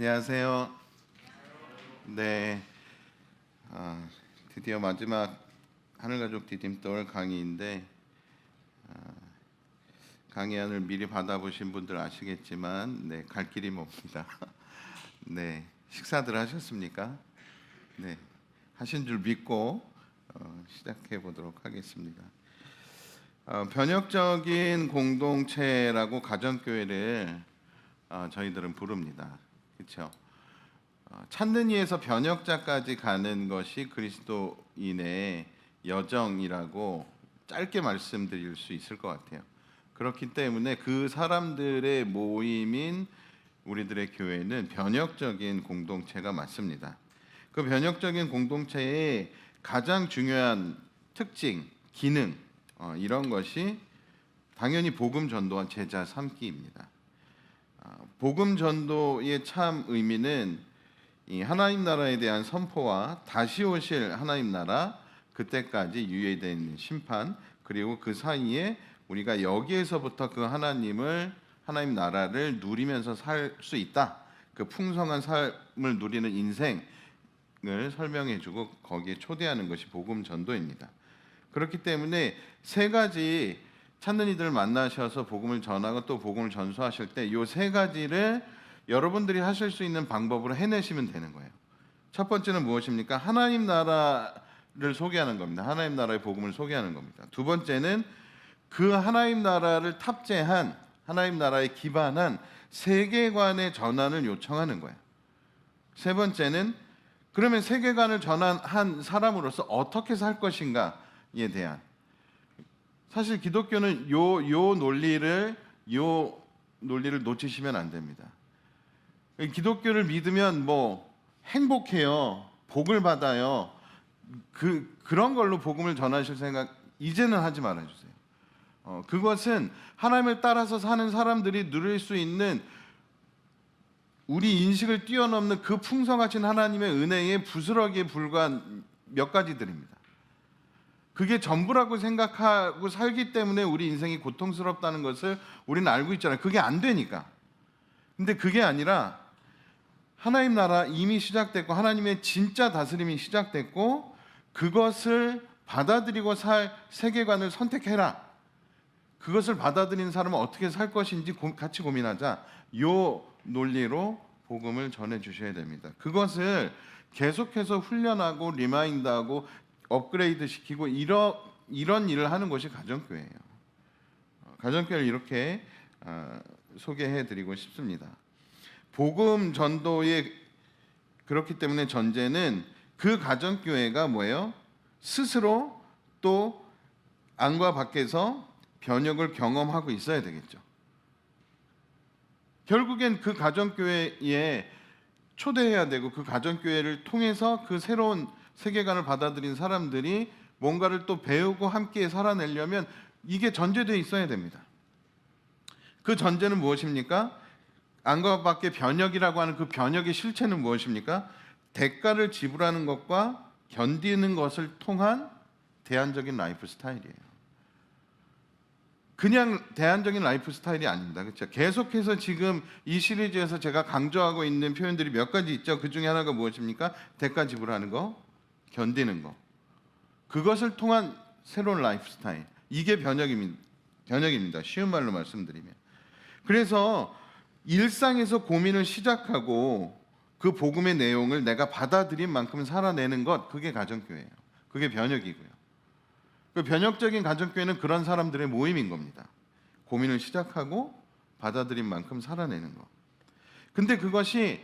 안녕하세요. 네, 드디어 마지막 하늘가족 디딤돌 강의인데 강의안을 미리 받아보신 분들 아시겠지만 갈 길이 멉니다. 네, 식사들 하셨습니까? 네, 하신 줄 믿고 시작해 보도록 하겠습니다. 변혁적인 공동체라고 가정교회를 저희들은 부릅니다. 그렇죠? 찾는 이에서 변혁자까지 가는 것이 그리스도인의 여정이라고 짧게 말씀드릴 수 있을 것 같아요. 그렇기 때문에 그 사람들의 모임인 우리들의 교회는 변혁적인 공동체가 맞습니다. 그 변혁적인 공동체의 가장 중요한 특징, 기능 이런 것이 당연히 복음 전도와 제자 삼기입니다. 복음 전도의 참 의미는 이 하나님 나라에 대한 선포와 다시 오실 하나님 나라, 그때까지 유예된 심판, 그리고 그 사이에 우리가 여기에서부터 그 하나님 나라를 누리면서 살 수 있다. 그 풍성한 삶을 누리는 인생을 설명해주고 거기에 초대하는 것이 복음 전도입니다. 그렇기 때문에 세 가지 찾는 이들을 만나셔서 복음을 전하고 또 복음을 전수하실 때 이 세 가지를 여러분들이 하실 수 있는 방법으로 해내시면 되는 거예요. 첫 번째는 무엇입니까? 하나님 나라를 소개하는 겁니다. 하나님 나라의 복음을 소개하는 겁니다. 두 번째는 그 하나님 나라를 탑재한, 하나님 나라에 기반한 세계관의 전환을 요청하는 거예요. 세 번째는 그러면 세계관을 전환한 사람으로서 어떻게 살 것인가에 대한, 사실 기독교는 요 논리를 놓치시면 안 됩니다. 기독교를 믿으면 행복해요, 복을 받아요, 그런 걸로 복음을 전하실 생각 이제는 하지 말아주세요. 그것은 하나님을 따라서 사는 사람들이 누릴 수 있는 우리 인식을 뛰어넘는 그 풍성하신 하나님의 은혜의 부스러기에 불과한 몇 가지들입니다. 그게 전부라고 생각하고 살기 때문에 우리 인생이 고통스럽다는 것을 우리는 알고 있잖아요. 그게 안 되니까. 근데 그게 아니라 하나님 나라 이미 시작됐고 하나님의 진짜 다스림이 시작됐고 그것을 받아들이고 살 세계관을 선택해라. 그것을 받아들인 사람은 어떻게 살 것인지 같이 고민하자. 요 논리로 복음을 전해 주셔야 됩니다. 그것을 계속해서 훈련하고 리마인드하고 업그레이드 시키고 이런 일을 하는 것이 가정교회예요. 가정교회를 이렇게 소개해 드리고 싶습니다. 복음 전도의 그렇기 때문에 전제는 그 가정교회가 뭐예요? 스스로 또 안과 밖에서 변혁을 경험하고 있어야 되겠죠. 결국엔 그 가정교회에 초대해야 되고 그 가정교회를 통해서 그 새로운 세계관을 받아들인 사람들이 뭔가를 또 배우고 함께 살아내려면 이게 전제되어 있어야 됩니다. 그 전제는 무엇입니까? 안과 밖의 변혁이라고 하는 그 변혁의 실체는 무엇입니까? 대가를 지불하는 것과 견디는 것을 통한 대안적인 라이프 스타일이에요. 그냥 대안적인 라이프 스타일이 아닙니다. 그렇죠? 계속해서 지금 이 시리즈에서 제가 강조하고 있는 표현들이 몇 가지 있죠. 그 중에 하나가 무엇입니까? 대가 지불하는 거, 견디는 거. 그것을 통한 새로운 라이프 스타일. 이게 변혁입니다. 쉬운 말로 말씀드리면. 그래서 일상에서 고민을 시작하고 그 복음의 내용을 내가 받아들인 만큼 살아내는 것, 그게 가정교회예요. 그게 변혁이고요. 그 변혁적인 가정교회는 그런 사람들의 모임인 겁니다. 고민을 시작하고 받아들인 만큼 살아내는 것. 근데 그것이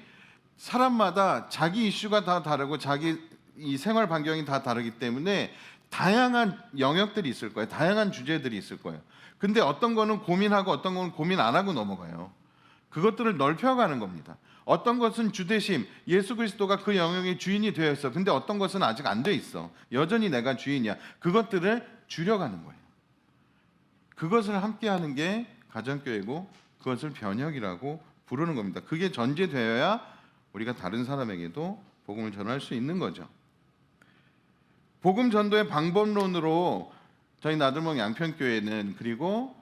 사람마다 자기 이슈가 다 다르고 자기 이 생활 반경이 다 다르기 때문에 다양한 영역들이 있을 거예요. 다양한 주제들이 있을 거예요. 근데 어떤 거는 고민하고 어떤 거는 고민 안 하고 넘어가요. 그것들을 넓혀가는 겁니다. 어떤 것은 주대심, 예수 그리스도가 그 영역의 주인이 되어 있어. 근데 어떤 것은 아직 안 돼 있어. 여전히 내가 주인이야. 그것들을 줄여가는 거예요. 그것을 함께하는 게 가정교회고 그것을 변혁이라고 부르는 겁니다. 그게 전제되어야 우리가 다른 사람에게도 복음을 전할 수 있는 거죠. 복음 전도의 방법론으로 저희 나들목 양편교회는 그리고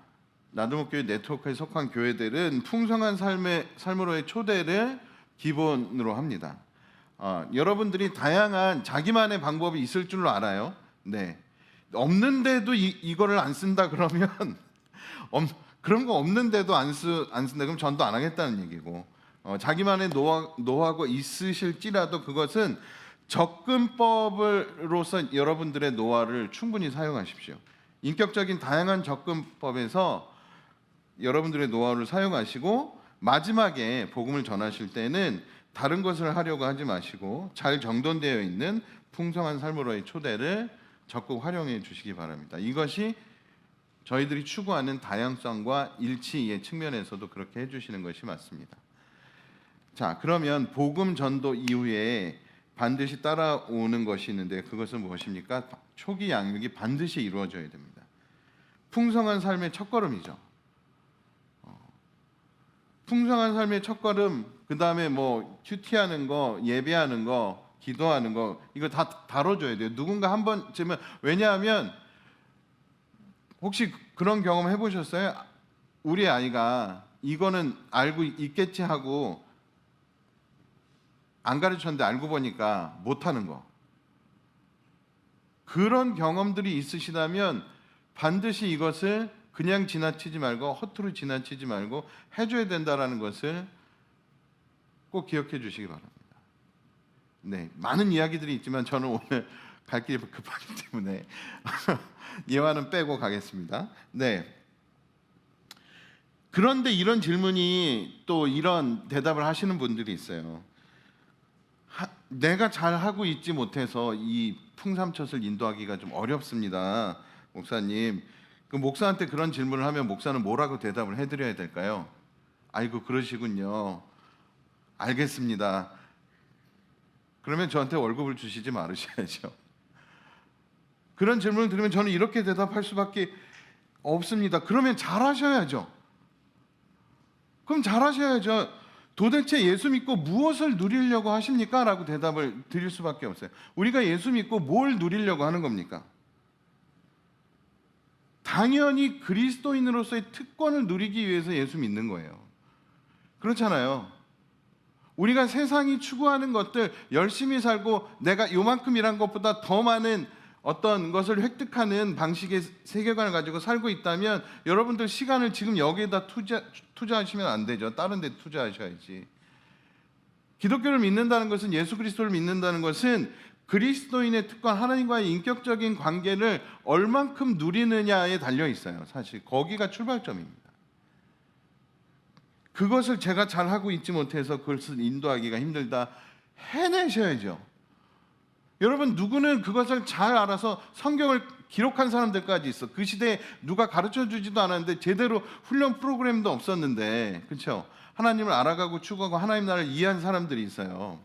나들목교회 네트워크에 속한 교회들은 풍성한 삶으로의 초대를 기본으로 합니다. 여러분들이 다양한 자기만의 방법이 있을 줄로 알아요. 네. 없는데도 이거를 안 쓴다 그러면 그런 거 없는데도 안 쓴다 그럼 전도 안 하겠다는 얘기고, 자기만의 노하우가 있으실지라도 그것은 접근법으로서 여러분들의 노하우를 충분히 사용하십시오. 인격적인 다양한 접근법에서 여러분들의 노하우를 사용하시고, 마지막에 복음을 전하실 때는 다른 것을 하려고 하지 마시고 잘 정돈되어 있는 풍성한 삶으로의 초대를 적극 활용해 주시기 바랍니다. 이것이 저희들이 추구하는 다양성과 일치의 측면에서도 그렇게 해주시는 것이 맞습니다. 자, 그러면 복음 전도 이후에 반드시 따라오는 것이 있는데 그것은 무엇입니까? 초기 양육이 반드시 이루어져야 됩니다. 풍성한 삶의 첫걸음이죠. 풍성한 삶의 첫걸음, 그 다음에 뭐 큐티하는 거, 예배하는 거, 기도하는 거, 이거 다 다뤄줘야 돼요. 누군가 한 번쯤은. 왜냐하면 혹시 그런 경험 해보셨어요? 우리 아이가 이거는 알고 있겠지 하고 안 가르쳤는데 알고 보니까 못하는 거. 그런 경험들이 있으시다면 반드시 이것을 그냥 지나치지 말고, 허투루 지나치지 말고 해줘야 된다라는 것을 꼭 기억해 주시기 바랍니다. 네, 많은 이야기들이 있지만 저는 오늘 갈 길이 급하기 때문에 예화는 빼고 가겠습니다. 네. 그런데 이런 질문이, 또 이런 대답을 하시는 분들이 있어요. 내가 잘 하고 있지 못해서 이 풍삼텟을 인도하기가 좀 어렵습니다, 목사님. 그 목사한테 그런 질문을 하면 목사는 뭐라고 대답을 해드려야 될까요? 아이고 그러시군요. 알겠습니다. 그러면 저한테 월급을 주시지 말으셔야죠. 그런 질문을 들으면 저는 이렇게 대답할 수밖에 없습니다. 그러면 잘하셔야죠. 그럼 잘하셔야죠. 도대체 예수 믿고 무엇을 누리려고 하십니까? 라고 대답을 드릴 수밖에 없어요. 우리가 예수 믿고 뭘 누리려고 하는 겁니까? 당연히 그리스도인으로서의 특권을 누리기 위해서 예수 믿는 거예요. 그렇잖아요. 우리가 세상이 추구하는 것들 열심히 살고 내가 요만큼이란 것보다 더 많은 어떤 것을 획득하는 방식의 세계관을 가지고 살고 있다면 여러분들 시간을 지금 여기에다 투자하시면 안 되죠. 다른 데 투자하셔야지. 기독교를 믿는다는 것은, 예수 그리스도를 믿는다는 것은 그리스도인의 특권, 하나님과의 인격적인 관계를 얼만큼 누리느냐에 달려 있어요. 사실 거기가 출발점입니다. 그것을 제가 잘하고 있지 못해서 그것을 인도하기가 힘들다, 해내셔야죠. 여러분, 누구는 그것을 잘 알아서 성경을 기록한 사람들까지 있어. 그 시대에 누가 가르쳐주지도 않았는데, 제대로 훈련 프로그램도 없었는데, 그렇죠? 하나님을 알아가고 추구하고 하나님 나라를 이해한 사람들이 있어요.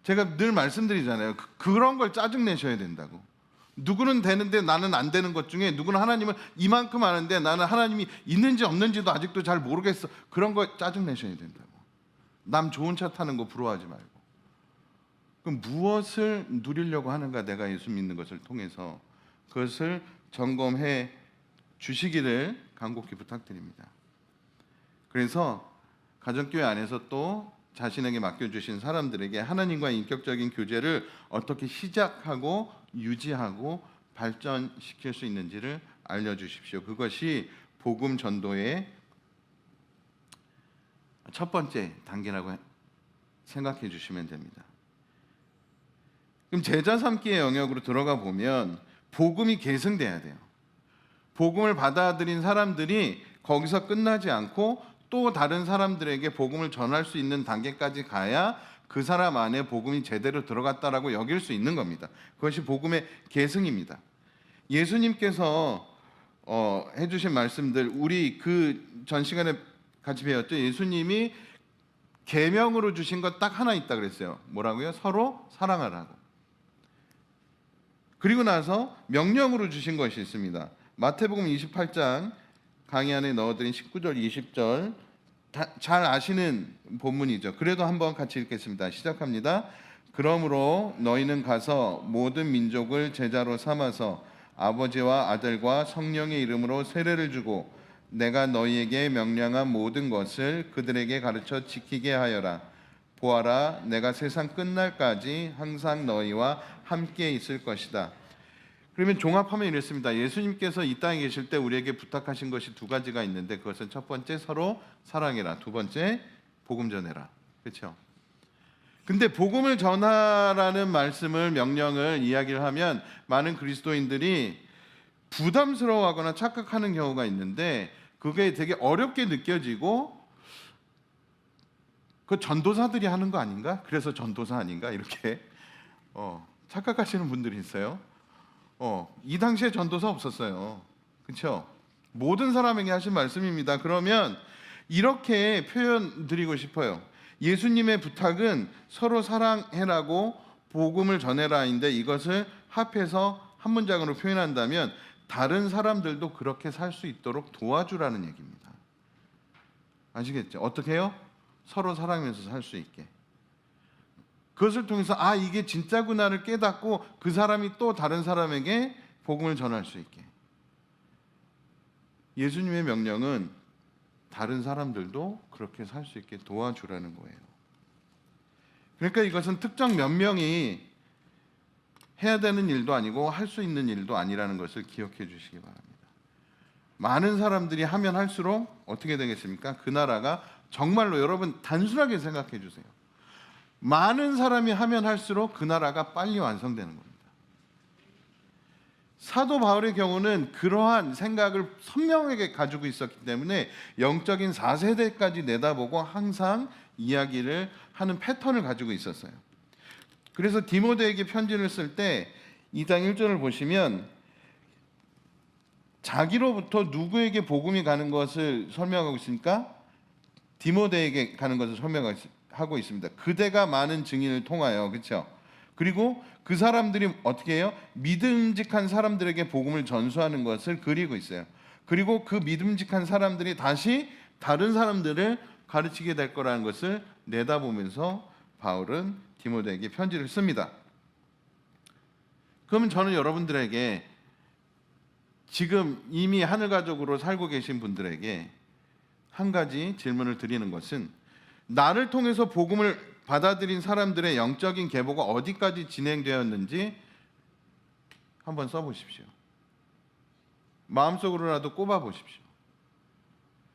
제가 늘 말씀드리잖아요. 그런 걸 짜증내셔야 된다고. 누구는 되는데 나는 안 되는 것 중에, 누구는 하나님을 이만큼 아는데 나는 하나님이 있는지 없는지도 아직도 잘 모르겠어. 그런 거 짜증내셔야 된다고. 남 좋은 차 타는 거 부러워하지 말고. 그럼 무엇을 누리려고 하는가, 내가 예수 믿는 것을 통해서 그것을 점검해 주시기를 간곡히 부탁드립니다. 그래서 가정교회 안에서 또 자신에게 맡겨주신 사람들에게 하나님과의 인격적인 교제를 어떻게 시작하고 유지하고 발전시킬 수 있는지를 알려주십시오. 그것이 복음 전도의 첫 번째 단계라고 생각해 주시면 됩니다. 그럼 제자 삼기의 영역으로 들어가 보면 복음이 계승돼야 돼요. 복음을 받아들인 사람들이 거기서 끝나지 않고 또 다른 사람들에게 복음을 전할 수 있는 단계까지 가야 그 사람 안에 복음이 제대로 들어갔다라고 여길 수 있는 겁니다. 그것이 복음의 계승입니다. 예수님께서 해주신 말씀들, 우리 그 전 시간에 같이 배웠죠. 예수님이 계명으로 주신 것 딱 하나 있다 그랬어요. 뭐라고요? 서로 사랑하라고. 그리고 나서 명령으로 주신 것이 있습니다. 마태복음 28장 강의 안에 넣어드린 19절 20절 잘 아시는 본문이죠. 그래도 한번 같이 읽겠습니다. 시작합니다. 그러므로 너희는 가서 모든 민족을 제자로 삼아서 아버지와 아들과 성령의 이름으로 세례를 주고 내가 너희에게 명령한 모든 것을 그들에게 가르쳐 지키게 하여라. 보아라, 내가 세상 끝날까지 항상 너희와 함께 있을 것이다. 그러면 종합하면 이렇습니다. 예수님께서 이 땅에 계실 때 우리에게 부탁하신 것이 두 가지가 있는데, 그것은 첫 번째 서로 사랑해라, 두 번째 복음 전해라. 그렇죠? 근데 복음을 전하라는 말씀을, 명령을 이야기를 하면 많은 그리스도인들이 부담스러워하거나 착각하는 경우가 있는데, 그게 되게 어렵게 느껴지고, 그 전도사들이 하는 거 아닌가? 그래서 전도사 아닌가? 이렇게 착각하시는 분들이 있어요. 이 당시에 전도사 없었어요. 그렇죠? 모든 사람에게 하신 말씀입니다. 그러면 이렇게 표현 드리고 싶어요. 예수님의 부탁은 서로 사랑해라고 복음을 전해라인데, 이것을 합해서 한 문장으로 표현한다면 다른 사람들도 그렇게 살 수 있도록 도와주라는 얘기입니다. 아시겠죠? 어떻게 해요? 서로 사랑하면서 살 수 있게. 그것을 통해서 이게 진짜구나를 깨닫고 그 사람이 또 다른 사람에게 복음을 전할 수 있게. 예수님의 명령은 다른 사람들도 그렇게 살 수 있게 도와주라는 거예요. 그러니까 이것은 특정 몇 명이 해야 되는 일도 아니고 할 수 있는 일도 아니라는 것을 기억해 주시기 바랍니다. 많은 사람들이 하면 할수록 어떻게 되겠습니까? 그 나라가 정말로, 여러분 단순하게 생각해 주세요. 많은 사람이 하면 할수록 그 나라가 빨리 완성되는 겁니다. 사도 바울의 경우는 그러한 생각을 선명하게 가지고 있었기 때문에 영적인 4세대까지 내다보고 항상 이야기를 하는 패턴을 가지고 있었어요. 그래서 디모데에게 편지를 쓸 때 2장 1절을 보시면 자기로부터 누구에게 복음이 가는 것을 설명하고 있으니까 디모데에게 가는 것을 설명하고 있습니다. 그대가 많은 증인을 통하여, 그렇죠? 그리고 그 사람들이 어떻게 해요? 믿음직한 사람들에게 복음을 전수하는 것을 그리고 있어요. 그리고 그 믿음직한 사람들이 다시 다른 사람들을 가르치게 될 거라는 것을 내다보면서 바울은 디모데에게 편지를 씁니다. 그러면 저는 여러분들에게, 지금 이미 하늘가족으로 살고 계신 분들에게 한 가지 질문을 드리는 것은, 나를 통해서 복음을 받아들인 사람들의 영적인 계보가 어디까지 진행되었는지 한번 써보십시오. 마음속으로라도 꼽아보십시오.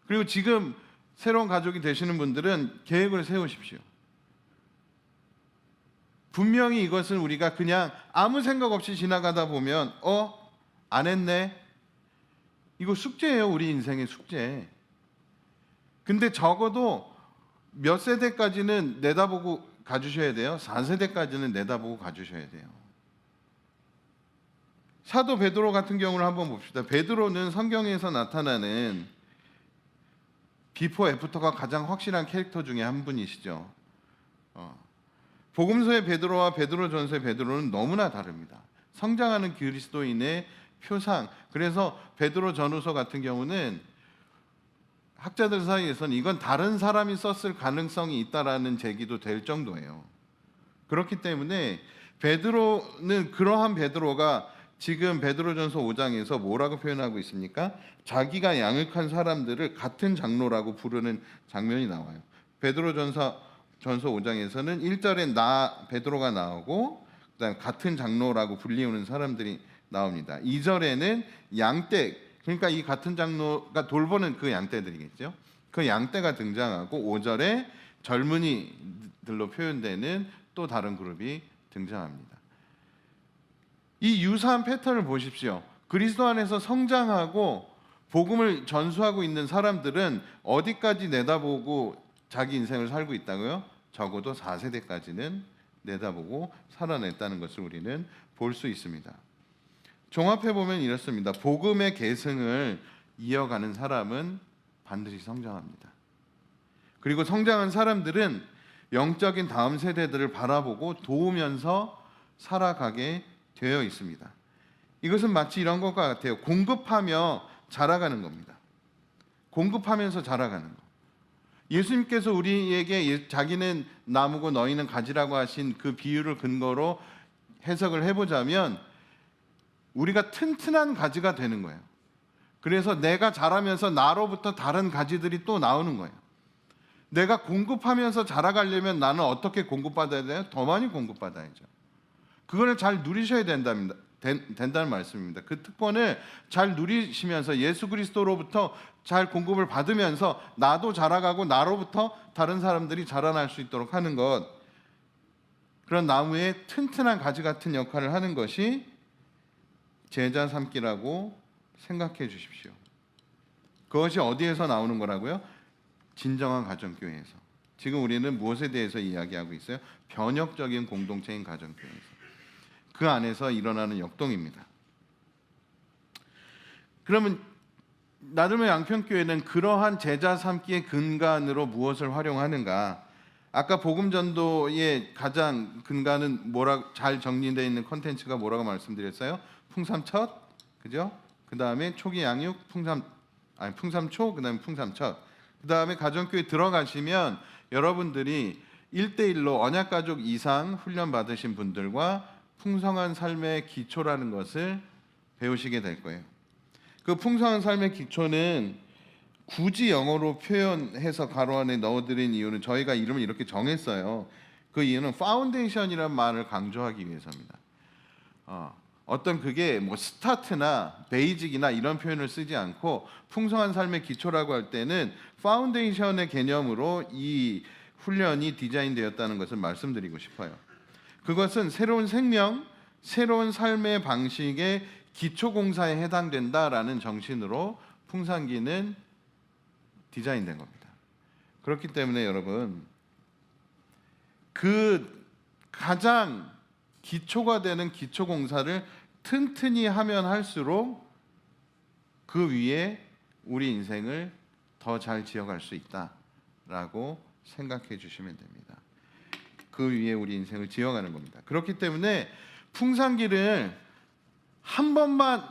그리고 지금 새로운 가족이 되시는 분들은 계획을 세우십시오. 분명히 이것은 우리가 그냥 아무 생각 없이 지나가다 보면 안 했네, 이거 숙제예요. 우리 인생의 숙제. 근데 적어도 몇 세대까지는 내다보고 가주셔야 돼요. 4세대까지는 내다보고 가주셔야 돼요. 사도 베드로 같은 경우를 한번 봅시다. 베드로는 성경에서 나타나는 비포 애프터가 가장 확실한 캐릭터 중에 한 분이시죠. 복음서의 베드로와 베드로전서의 베드로는 너무나 다릅니다. 성장하는 그리스도인의 표상. 그래서 베드로전후서 같은 경우는 학자들 사이에서는 이건 다른 사람이 썼을 가능성이 있다라는 제기도 될 정도예요. 그렇기 때문에 베드로는, 그러한 베드로가 지금 베드로전서 5장에서 뭐라고 표현하고 있습니까? 자기가 양육한 사람들을 같은 장로라고 부르는 장면이 나와요. 베드로전서 5장에서는 1절에 나 베드로가 나오고, 그다음 같은 장로라고 불리우는 사람들이 나옵니다. 2절에는 양떼, 그러니까 이 같은 장로가 돌보는 그 양떼들이겠죠. 그 양떼가 등장하고 5절에 젊은이들로 표현되는 또 다른 그룹이 등장합니다. 이 유사한 패턴을 보십시오. 그리스도 안에서 성장하고 복음을 전수하고 있는 사람들은 어디까지 내다보고 자기 인생을 살고 있다고요? 적어도 4세대까지는 내다보고 살아냈다는 것을 우리는 볼 수 있습니다. 종합해 보면 이렇습니다. 복음의 계승을 이어가는 사람은 반드시 성장합니다. 그리고 성장한 사람들은 영적인 다음 세대들을 바라보고 도우면서 살아가게 되어 있습니다. 이것은 마치 이런 것과 같아요. 공급하며 자라가는 겁니다. 공급하면서 자라가는 것. 예수님께서 우리에게 자기는 나무고 너희는 가지라고 하신 그 비유를 근거로 해석을 해보자면 우리가 튼튼한 가지가 되는 거예요. 그래서 내가 자라면서 나로부터 다른 가지들이 또 나오는 거예요. 내가 공급하면서 자라가려면 나는 어떻게 공급받아야 돼요? 더 많이 공급받아야죠. 그거를 잘 누리셔야 된다는 말씀입니다. 그 특권을 잘 누리시면서 예수 그리스도로부터 잘 공급을 받으면서 나도 자라가고 나로부터 다른 사람들이 자라날 수 있도록 하는 것, 그런 나무의 튼튼한 가지 같은 역할을 하는 것이 제자 삼기라고 생각해 주십시오. 그것이 어디에서 나오는 거라고요? 진정한 가정교회에서. 지금 우리는 무엇에 대해서 이야기하고 있어요? 변혁적인 공동체인 가정교회에서. 그 안에서 일어나는 역동입니다. 그러면 나들모 양평교회는 그러한 제자 삼기의 근간으로 무엇을 활용하는가? 아까 복음 전도의 가장 근간은 잘 정리되어 있는 컨텐츠가 뭐라고 말씀드렸어요? 풍삼첫, 그죠? 그 다음에 초기 양육, 풍삼초, 그 다음에 풍삼첫. 그 다음에 가정교회 들어가시면 여러분들이 1대1로 언약가족 이상 훈련 받으신 분들과 풍성한 삶의 기초라는 것을 배우시게 될 거예요. 그 풍성한 삶의 기초는 굳이 영어로 표현해서 가로 안에 넣어드린 이유는 저희가 이름을 이렇게 정했어요. 그 이유는 파운데이션이라는 말을 강조하기 위해서입니다. 어떤 그게 뭐 스타트나 베이직이나 이런 표현을 쓰지 않고 풍성한 삶의 기초라고 할 때는 파운데이션의 개념으로 이 훈련이 디자인되었다는 것을 말씀드리고 싶어요. 그것은 새로운 생명, 새로운 삶의 방식의 기초공사에 해당된다라는 정신으로 풍산기는 디자인된 겁니다. 그렇기 때문에 여러분, 그 가장 기초가 되는 기초공사를 튼튼히 하면 할수록 그 위에 우리 인생을 더 잘 지어갈 수 있다라고 생각해 주시면 됩니다. 그 위에 우리 인생을 지어가는 겁니다. 그렇기 때문에 풍산기를 한 번만,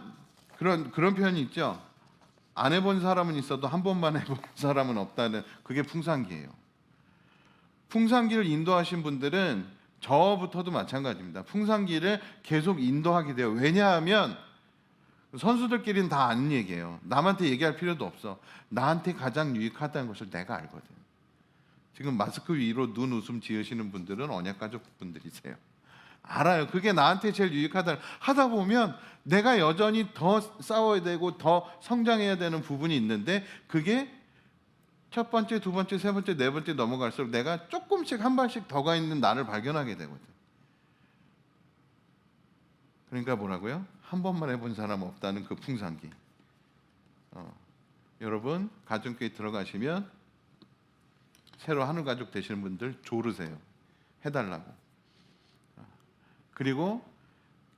그런 표현이 있죠. 안 해본 사람은 있어도 한 번만 해본 사람은 없다는, 그게 풍산기예요. 풍산기를 인도하신 분들은 저부터도 마찬가지입니다. 풍산기를 계속 인도하게 돼요. 왜냐하면 선수들끼리는 다 아는 얘기예요. 남한테 얘기할 필요도 없어. 나한테 가장 유익하다는 것을 내가 알거든. 지금 마스크 위로 눈 웃음 지으시는 분들은 언약가족 분들이세요. 알아요. 그게 나한테 제일 유익하다. 하다 보면 내가 여전히 더 싸워야 되고 더 성장해야 되는 부분이 있는데, 그게 첫 번째, 두 번째, 세 번째, 네 번째 넘어갈수록 내가 조금씩 한 발씩 더 가 있는 나를 발견하게 되거든. 그러니까 뭐라고요? 한 번만 해본 사람 없다는 그 풍산기. 여러분 가정교회 들어가시면 새로 하늘가족 되시는 분들 조르세요. 해달라고. 그리고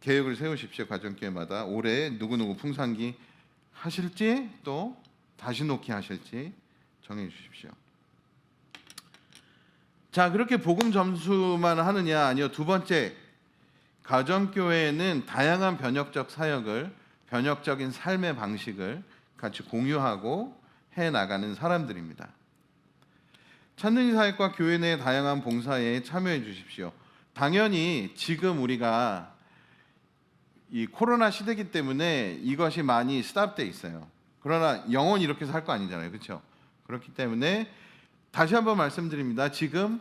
계획을 세우십시오. 가정교회마다 올해 누구누구 풍산기 하실지, 또 다시 놓기 하실지 정해 주십시오. 자, 그렇게 복음 점수만 하느냐? 아니요. 두 번째, 가정교회는 다양한 변혁적 사역을, 변혁적인 삶의 방식을 같이 공유하고 해나가는 사람들입니다. 찾는 이 사역과 교회 내 다양한 봉사에 참여해 주십시오. 당연히 지금 우리가 이 코로나 시대이기 때문에 이것이 많이 스탑돼 있어요. 그러나 영원히 이렇게 살 거 아니잖아요. 그렇죠? 그렇기 때문에 다시 한번 말씀드립니다. 지금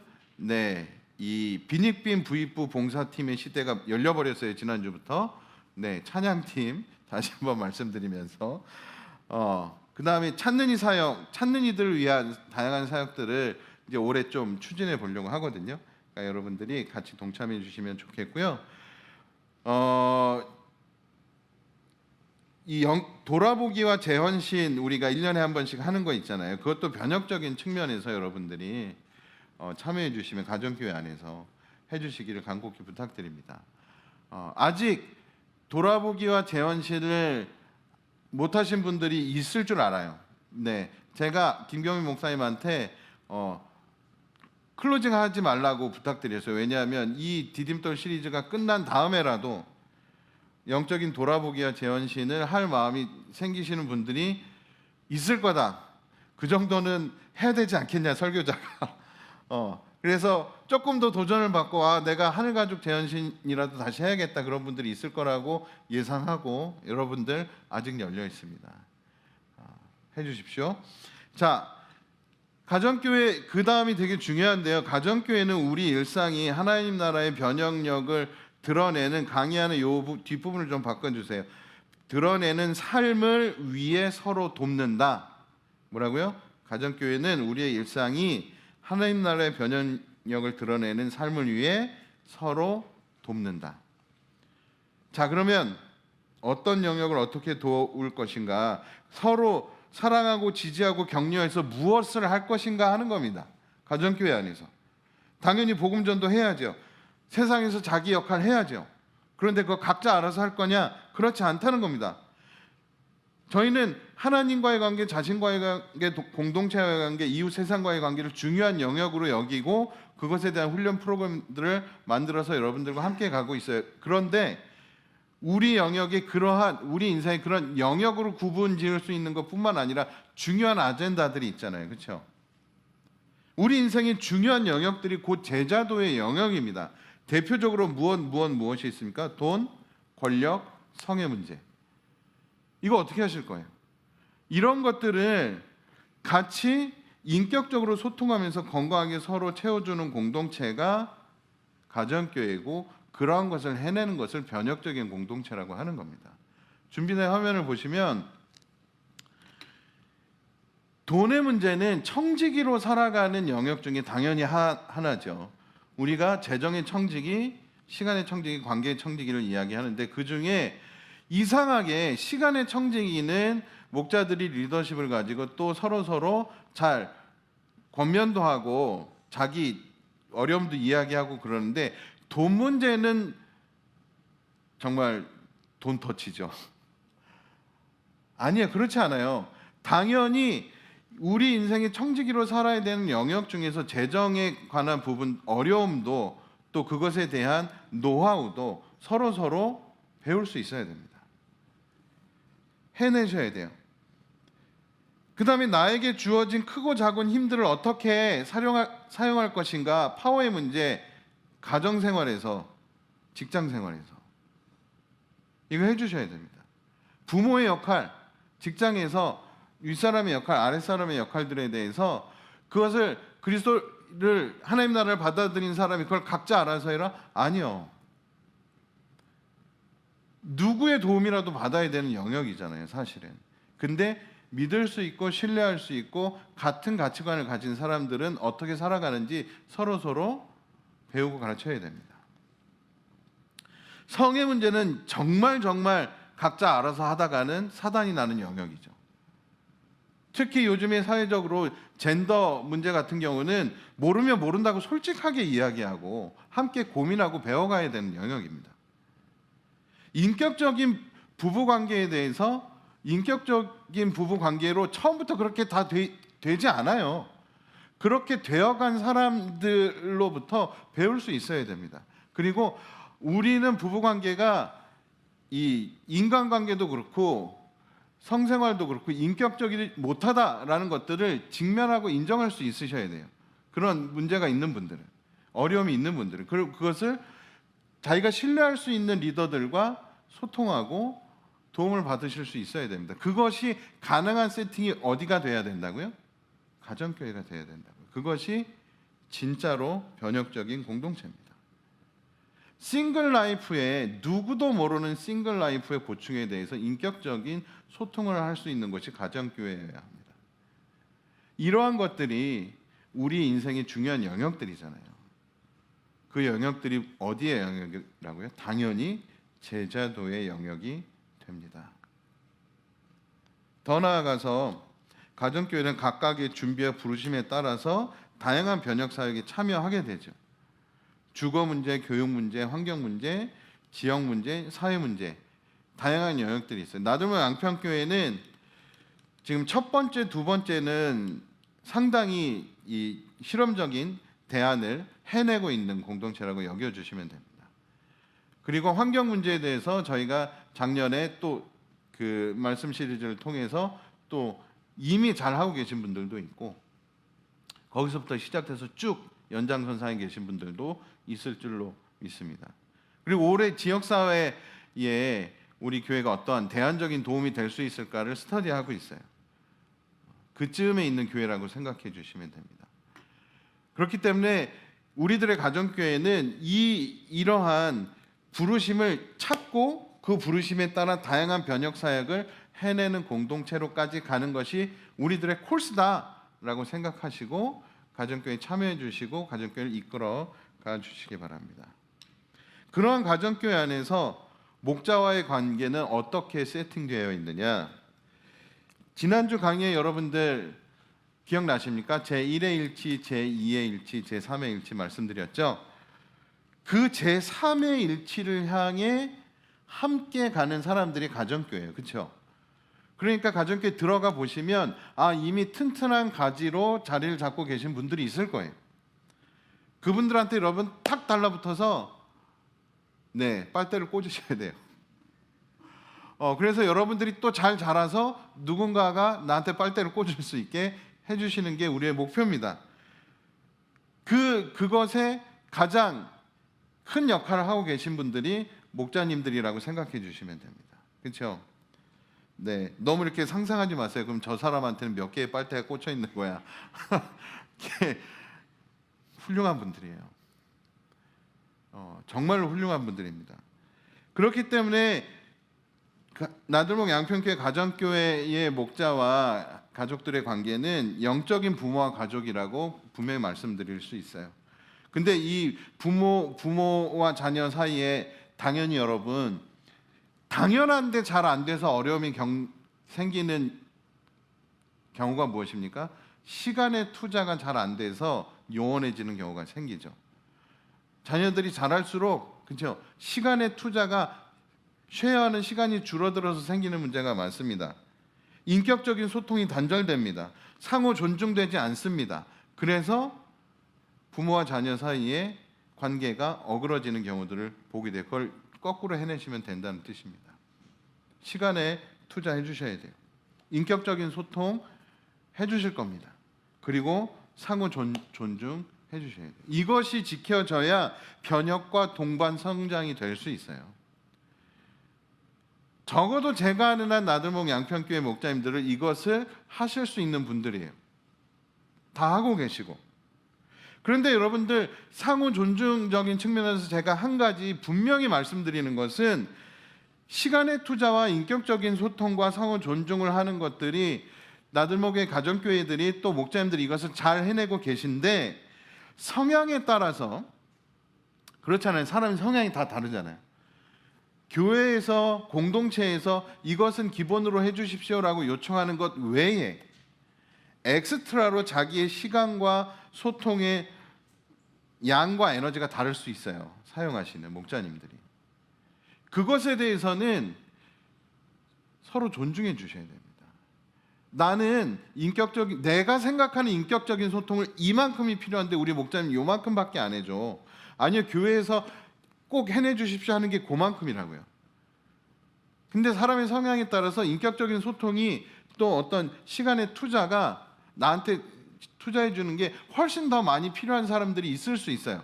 이 비닉빈 부익부 봉사팀의 시대가 열려버렸어요. 지난주부터. 찬양팀 다시 한번 말씀드리면서 그 다음에 찾는 이 사역, 찾는 이들을 위한 다양한 사역들을 이제 올해 좀 추진해 보려고 하거든요. 그러니까 여러분들이 같이 동참해 주시면 좋겠고요. 돌아보기와 재헌신 우리가 1년에 한 번씩 하는 거 있잖아요. 그것도 변혁적인 측면에서 여러분들이 참여해 주시면 가정교회 안에서 해주시기를 간곡히 부탁드립니다. 아직 돌아보기와 재헌신을 못하신 분들이 있을 줄 알아요. 제가 김경민 목사님한테 클로징 하지 말라고 부탁드렸어요. 왜냐하면 이 디딤돌 시리즈가 끝난 다음에라도 영적인 돌아보기와 재헌신을 할 마음이 생기시는 분들이 있을 거다. 그 정도는 해야 되지 않겠냐, 설교자가. 그래서 조금 더 도전을 받고 내가 하늘가족 재헌신이라도 다시 해야겠다, 그런 분들이 있을 거라고 예상하고, 여러분들 아직 열려 있습니다. 해주십시오. 자, 가정교회 그 다음이 되게 중요한데요. 가정교회는 우리 일상이 하나님 나라의 변혁력을 드러내는 강의하는 요 뒷부분을 좀 바꿔주세요. 드러내는 삶을 위해 서로 돕는다. 뭐라고요? 가정교회는 우리의 일상이 하나님 나라의 변혁력을 드러내는 삶을 위해 서로 돕는다. 자, 그러면 어떤 영역을 어떻게 도울 것인가? 서로 사랑하고 지지하고 격려해서 무엇을 할 것인가 하는 겁니다. 가정교회 안에서. 당연히 복음 전도해야죠. 세상에서 자기 역할 해야죠. 그런데 그거 각자 알아서 할 거냐? 그렇지 않다는 겁니다. 저희는 하나님과의 관계, 자신과의 관계, 공동체와의 관계, 이웃 세상과의 관계를 중요한 영역으로 여기고 그것에 대한 훈련 프로그램들을 만들어서 여러분들과 함께 가고 있어요. 그런데 우리 영역의 그러한 우리 인생의 그런 영역으로 구분 지을 수 있는 것뿐만 아니라 중요한 아젠다들이 있잖아요. 그렇죠? 우리 인생의 중요한 영역들이 곧 제자도의 영역입니다. 대표적으로 무엇이 있습니까? 돈, 권력, 성의 문제. 이거 어떻게 하실 거예요? 이런 것들을 같이 인격적으로 소통하면서 건강하게 서로 채워주는 공동체가 가정교회고 그러한 것을 해내는 것을 변혁적인 공동체라고 하는 겁니다. 준비된 화면을 보시면 돈의 문제는 청지기로 살아가는 영역 중에 당연히 하나죠. 우리가 재정의 청지기, 시간의 청지기, 관계의 청지기를 이야기하는데 그 중에 이상하게 시간의 청지기는 목자들이 리더십을 가지고 또 서로 잘 권면도 하고 자기 어려움도 이야기하고 그러는데 돈 문제는 정말 돈 터치죠. 아니에요. 그렇지 않아요. 당연히 우리 인생의 청지기로 살아야 되는 영역 중에서 재정에 관한 부분 어려움도 또 그것에 대한 노하우도 서로 배울 수 있어야 됩니다. 해내셔야 돼요. 그 다음에 나에게 주어진 크고 작은 힘들을 어떻게 사용할 것인가. 파워의 문제, 가정생활에서, 직장생활에서 이거 해주셔야 됩니다. 부모의 역할, 직장에서 윗사람의 역할, 아랫사람의 역할들에 대해서 그것을 그리스도를 하나님 나라를 받아들인 사람이 그걸 각자 알아서 해라? 아니요. 누구의 도움이라도 받아야 되는 영역이잖아요, 사실은. 근데 믿을 수 있고 신뢰할 수 있고 같은 가치관을 가진 사람들은 어떻게 살아가는지 서로 배우고 가르쳐야 됩니다. 성의 문제는 정말 각자 알아서 하다가는 사단이 나는 영역이죠. 특히 요즘에 사회적으로 젠더 문제 같은 경우는 모르면 모른다고 솔직하게 이야기하고 함께 고민하고 배워가야 되는 영역입니다. 인격적인 부부관계에 대해서 인격적인 부부관계로 처음부터 그렇게 다 되지 않아요. 그렇게 되어간 사람들로부터 배울 수 있어야 됩니다. 그리고 우리는 부부관계가 이 인간관계도 그렇고 성생활도 그렇고 인격적이지 못하다라는 것들을 직면하고 인정할 수 있으셔야 돼요. 그런 문제가 있는 분들은, 어려움이 있는 분들은. 그리고 그것을 자기가 신뢰할 수 있는 리더들과 소통하고 도움을 받으실 수 있어야 됩니다. 그것이 가능한 세팅이 어디가 돼야 된다고요? 가정교회가 돼야 된다고요. 그것이 진짜로 변혁적인 공동체입니다. 싱글 라이프의 누구도 모르는 싱글 라이프의 고충에 대해서 인격적인 소통을 할 수 있는 것이 가정교회여야 합니다. 이러한 것들이 우리 인생의 중요한 영역들이잖아요. 그 영역들이 어디의 영역이라고요? 당연히 제자도의 영역이 됩니다. 더 나아가서 가정교회는 각각의 준비와 부르심에 따라서 다양한 변혁 사역에 참여하게 되죠. 주거 문제, 교육 문제, 환경 문제, 지역 문제, 사회 문제, 다양한 영역들이 있어요. 나들모 양평교회는 지금 첫 번째, 두 번째는 상당히 이 실험적인 대안을 해내고 있는 공동체라고 여겨주시면 됩니다. 그리고 환경 문제에 대해서 저희가 작년에 또 그 말씀 시리즈를 통해서 또 이미 잘 하고 계신 분들도 있고 거기서부터 시작해서 쭉 연장선상에 계신 분들도 있을 줄로 믿습니다. 그리고 올해 지역사회에 우리 교회가 어떠한 대안적인 도움이 될 수 있을까를 스터디하고 있어요. 그쯤에 있는 교회라고 생각해 주시면 됩니다. 그렇기 때문에 우리들의 가정교회는 이러한 부르심을 찾고 그 부르심에 따라 다양한 변혁 사역을 해내는 공동체로까지 가는 것이 우리들의 코스다라고 생각하시고 가정교회에 참여해 주시고 가정교회를 이끌어 가 주시기 바랍니다. 그러한 가정교회 안에서 목자와의 관계는 어떻게 세팅되어 있느냐? 지난주 강의에 여러분들 기억나십니까? 제1의 일치, 제2의 일치, 제3의 일치 말씀드렸죠. 그 제3의 일치를 향해 함께 가는 사람들이 가정교회예요. 그렇죠? 그러니까 가정교회 들어가 보시면 이미 튼튼한 가지로 자리를 잡고 계신 분들이 있을 거예요. 그분들한테 여러분 탁 달라붙어서 빨대를 꽂으셔야 돼요. 그래서 여러분들이 또 잘 자라서 누군가가 나한테 빨대를 꽂을 수 있게 해주시는 게 우리의 목표입니다. 그것에 가장 큰 역할을 하고 계신 분들이 목자님들이라고 생각해 주시면 됩니다. 그렇죠? 너무 이렇게 상상하지 마세요. 그럼 저 사람한테는 몇 개의 빨대가 꽂혀 있는 거야. 훌륭한 분들이에요. 정말로 훌륭한 분들입니다. 그렇기 때문에 나들목 양평교회 가정교회의 목자와 가족들의 관계는 영적인 부모와 가족이라고 분명히 말씀드릴 수 있어요. 근데 이 부모와 자녀 사이에 당연히 여러분 당연한데 잘 안 돼서 어려움이 생기는 경우가 무엇입니까? 시간의 투자가 잘 안 돼서 요원해지는 경우가 생기죠. 자녀들이 자랄수록 그렇죠? 시간의 투자가 쉐어하는 시간이 줄어들어서 생기는 문제가 많습니다. 인격적인 소통이 단절됩니다. 상호 존중되지 않습니다. 그래서 부모와 자녀 사이에 관계가 어그러지는 경우들을 보게 돼요. 그걸 거꾸로 해내시면 된다는 뜻입니다. 시간에 투자해 주셔야 돼요. 인격적인 소통 해주실 겁니다. 그리고 상호 존중해 주셔야 돼요. 이것이 지켜져야 변혁과 동반 성장이 될 수 있어요. 적어도 제가 아는 한 나들목 양평교회 목자님들은 이것을 하실 수 있는 분들이에요. 다 하고 계시고. 그런데 여러분들 상호 존중적인 측면에서 제가 한 가지 분명히 말씀드리는 것은 시간의 투자와 인격적인 소통과 상호 존중을 하는 것들이 나들목의 가정교회들이 또 목자님들이 이것을 잘 해내고 계신데 성향에 따라서 그렇잖아요. 사람 성향이 다 다르잖아요. 교회에서 공동체에서 이것은 기본으로 해주십시오라고 요청하는 것 외에 엑스트라로 자기의 시간과 소통의 양과 에너지가 다를 수 있어요. 사용하시는 목자님들이. 그것에 대해서는 서로 존중해 주셔야 됩니다. 나는 내가 생각하는 인격적인 소통을 이만큼이 필요한데 우리 목자님 요만큼밖에 안 해줘. 아니요, 교회에서 꼭 해내 주십시오 하는 게 그만큼이라고요. 근데 사람의 성향에 따라서 인격적인 소통이 또 어떤 시간의 투자가 나한테 투자해 주는 게 훨씬 더 많이 필요한 사람들이 있을 수 있어요.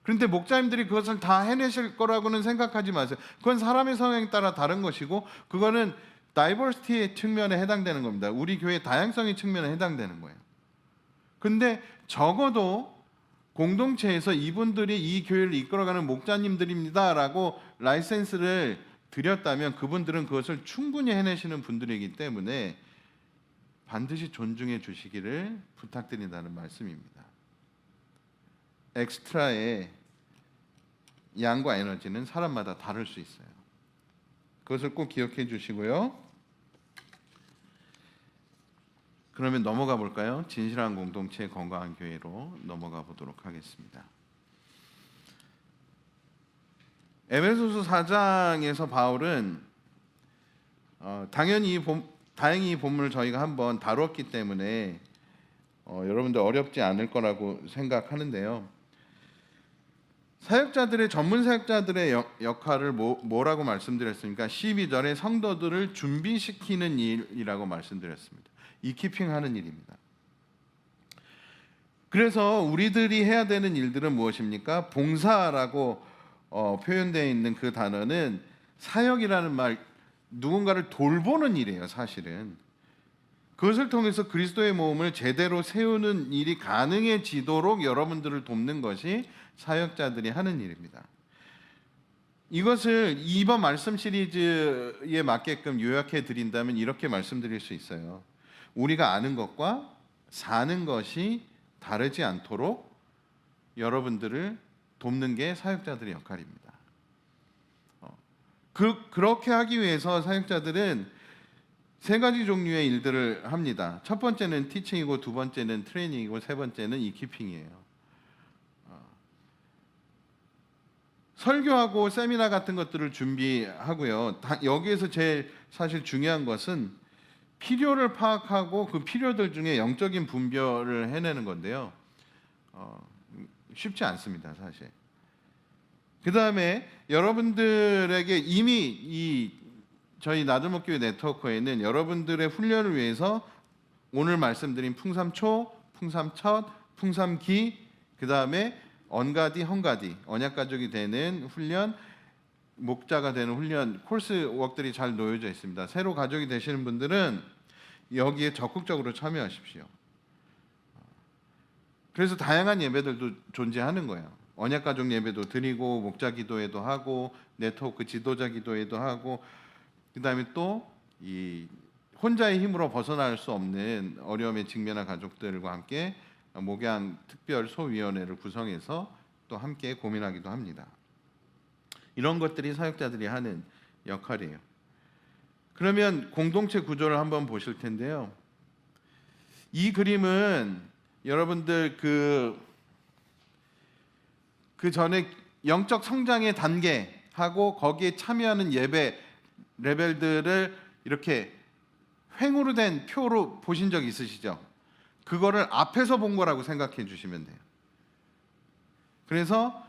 그런데 목자님들이 그것을 다 해내실 거라고는 생각하지 마세요. 그건 사람의 성향에 따라 다른 것이고 그거는 다이버시티의 측면에 해당되는 겁니다. 우리 교회의 다양성의 측면에 해당되는 거예요. 근데 적어도 공동체에서 이분들이 이 교회를 이끌어가는 목자님들입니다라고 라이센스를 드렸다면 그분들은 그것을 충분히 해내시는 분들이기 때문에 반드시 존중해 주시기를 부탁드린다는 말씀입니다. 엑스트라의 양과 에너지는 사람마다 다를 수 있어요. 그것을 꼭 기억해 주시고요. 그러면 넘어가 볼까요? 진실한 공동체, 건강한 교회로 넘어가 보도록 하겠습니다. 에베소서 4장에서 바울은 다행히 이 본문을 저희가 한번 다뤘기 때문에 여러분들 어렵지 않을 거라고 생각하는데요. 사역자들의 전문 사역자들의 역할을 뭐라고 말씀드렸습니까? 12절에 성도들을 준비시키는 일이라고 말씀드렸습니다. 이키핑하는 일입니다. 그래서 우리들이 해야 되는 일들은 무엇입니까? 봉사라고 표현되어 있는 그 단어는 사역이라는 말, 누군가를 돌보는 일이에요. 사실은 그것을 통해서 그리스도의 몸을 제대로 세우는 일이 가능해지도록 여러분들을 돕는 것이 사역자들이 하는 일입니다. 이것을 이번 말씀 시리즈에 맞게끔 요약해 드린다면 이렇게 말씀드릴 수 있어요. 우리가 아는 것과 사는 것이 다르지 않도록 여러분들을 돕는 게 사역자들의 역할입니다. 그렇게 하기 위해서 사역자들은 세 가지 종류의 일들을 합니다. 첫 번째는 티칭이고, 두 번째는 트레이닝이고, 세 번째는 이키핑이에요. 설교하고 세미나 같은 것들을 준비하고요. 여기에서 제일 사실 중요한 것은 필요를 파악하고 그 필요들 중에 영적인 분별을 해내는 건데요. 쉽지 않습니다, 사실. 그 다음에 여러분들에게 이미 저희 나들목교회 네트워크에는 여러분들의 훈련을 위해서 오늘 말씀드린 풍삼초, 풍삼첫, 풍삼기, 그 다음에 언가디, 헝가디, 언약가족이 되는 훈련, 목자가 되는 훈련 코스웍들이 잘 놓여져 있습니다. 새로 가족이 되시는 분들은 여기에 적극적으로 참여하십시오. 그래서 다양한 예배들도 존재하는 거예요. 언약가족 예배도 드리고, 목자 기도회도 하고, 네트워크 지도자 기도회도 하고, 그 다음에 또 이 혼자의 힘으로 벗어날 수 없는 어려움에 직면한 가족들과 함께 목양 특별 소위원회를 구성해서 또 함께 고민하기도 합니다. 이런 것들이 사역자들이 하는 역할이에요. 그러면 공동체 구조를 한번 보실 텐데요. 이 그림은 여러분들 그 전에 영적 성장의 단계하고 거기에 참여하는 예배 레벨들을 이렇게 횡으로 된 표로 보신 적 있으시죠? 그거를 앞에서 본 거라고 생각해 주시면 돼요. 그래서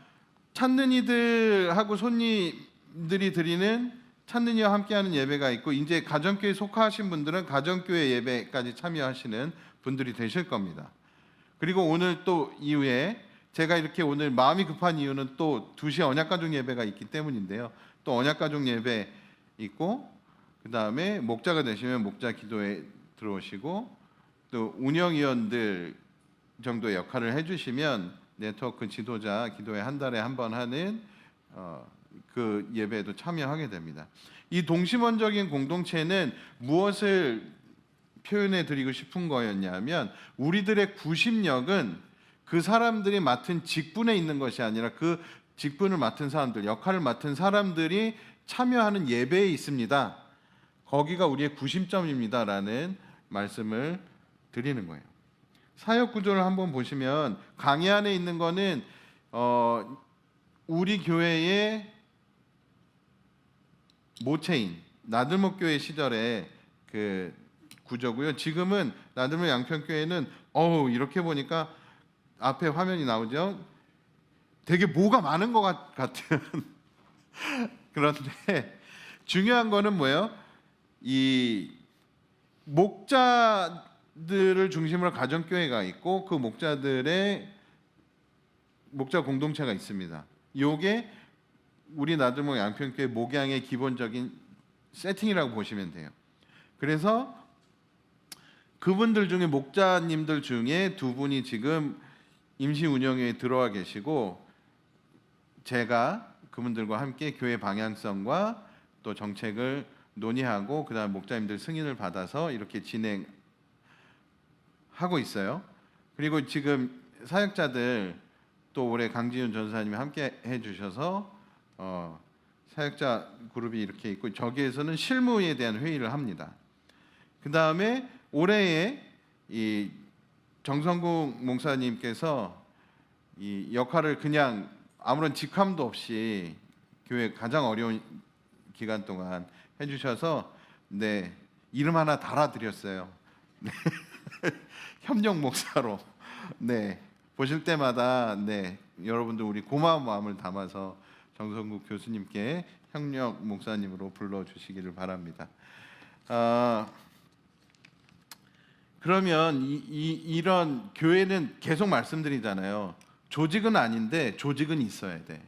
찾는 이들하고 손님들이 드리는 찾는 이와 함께하는 예배가 있고, 이제 가정교회 속하신 분들은 가정교회 예배까지 참여하시는 분들이 되실 겁니다. 그리고 오늘 또 이후에 제가 이렇게 오늘 마음이 급한 이유는 또 2시에 언약가족 예배가 있기 때문인데요. 또 언약가족 예배 있고, 그 다음에 목자가 되시면 목자 기도에 들어오시고, 또 운영위원들 정도의 역할을 해주시면 네트워크 지도자 기도회 한 달에 한 번 하는 그 예배에도 참여하게 됩니다. 이 동심원적인 공동체는 무엇을 표현해 드리고 싶은 거였냐면, 우리들의 구심력은 그 사람들이 맡은 직분에 있는 것이 아니라 그 직분을 맡은 사람들, 역할을 맡은 사람들이 참여하는 예배에 있습니다. 거기가 우리의 구심점입니다라는 말씀을 드리는 거예요. 사역 구조를 한번 보시면 강의 안에 있는 거는 우리 교회의 모체인 나들목교회 시절의 그 구조고요. 지금은 나들목 양평교회는 이렇게 보니까 앞에 화면이 나오죠. 되게 뭐가 많은 것 같은 그런데 중요한 거는 뭐예요? 이 목자들을 중심으로 가정교회가 있고, 그 목자들의 목자 공동체가 있습니다. 이게 우리 나들목 양평교회 목양의 기본적인 세팅이라고 보시면 돼요. 그래서 그분들 중에 목자님들 중에 2분이 지금 임시 운영회에 들어와 계시고, 제가 그분들과 함께 교회 방향성과 또 정책을 논의하고 그다음 목자님들 승인을 받아서 이렇게 진행하고 있어요. 그리고 지금 사역자들 또 올해 강지윤 전사님이 함께 해주셔서 사역자 그룹이 이렇게 있고, 저기에서는 실무에 대한 회의를 합니다. 그 다음에 올해에 이 정성국 목사님께서 이 역할을 그냥 아무런 직함도 없이 교회 가장 어려운 기간 동안 해주셔서 이름 하나 달아드렸어요. 협력 목사로. 보실 때마다 여러분들 우리 고마운 마음을 담아서 정성국 교수님께 협력 목사님으로 불러주시기를 바랍니다. 그러면 이런 교회는 계속 말씀드리잖아요. 조직은 아닌데 조직은 있어야 돼.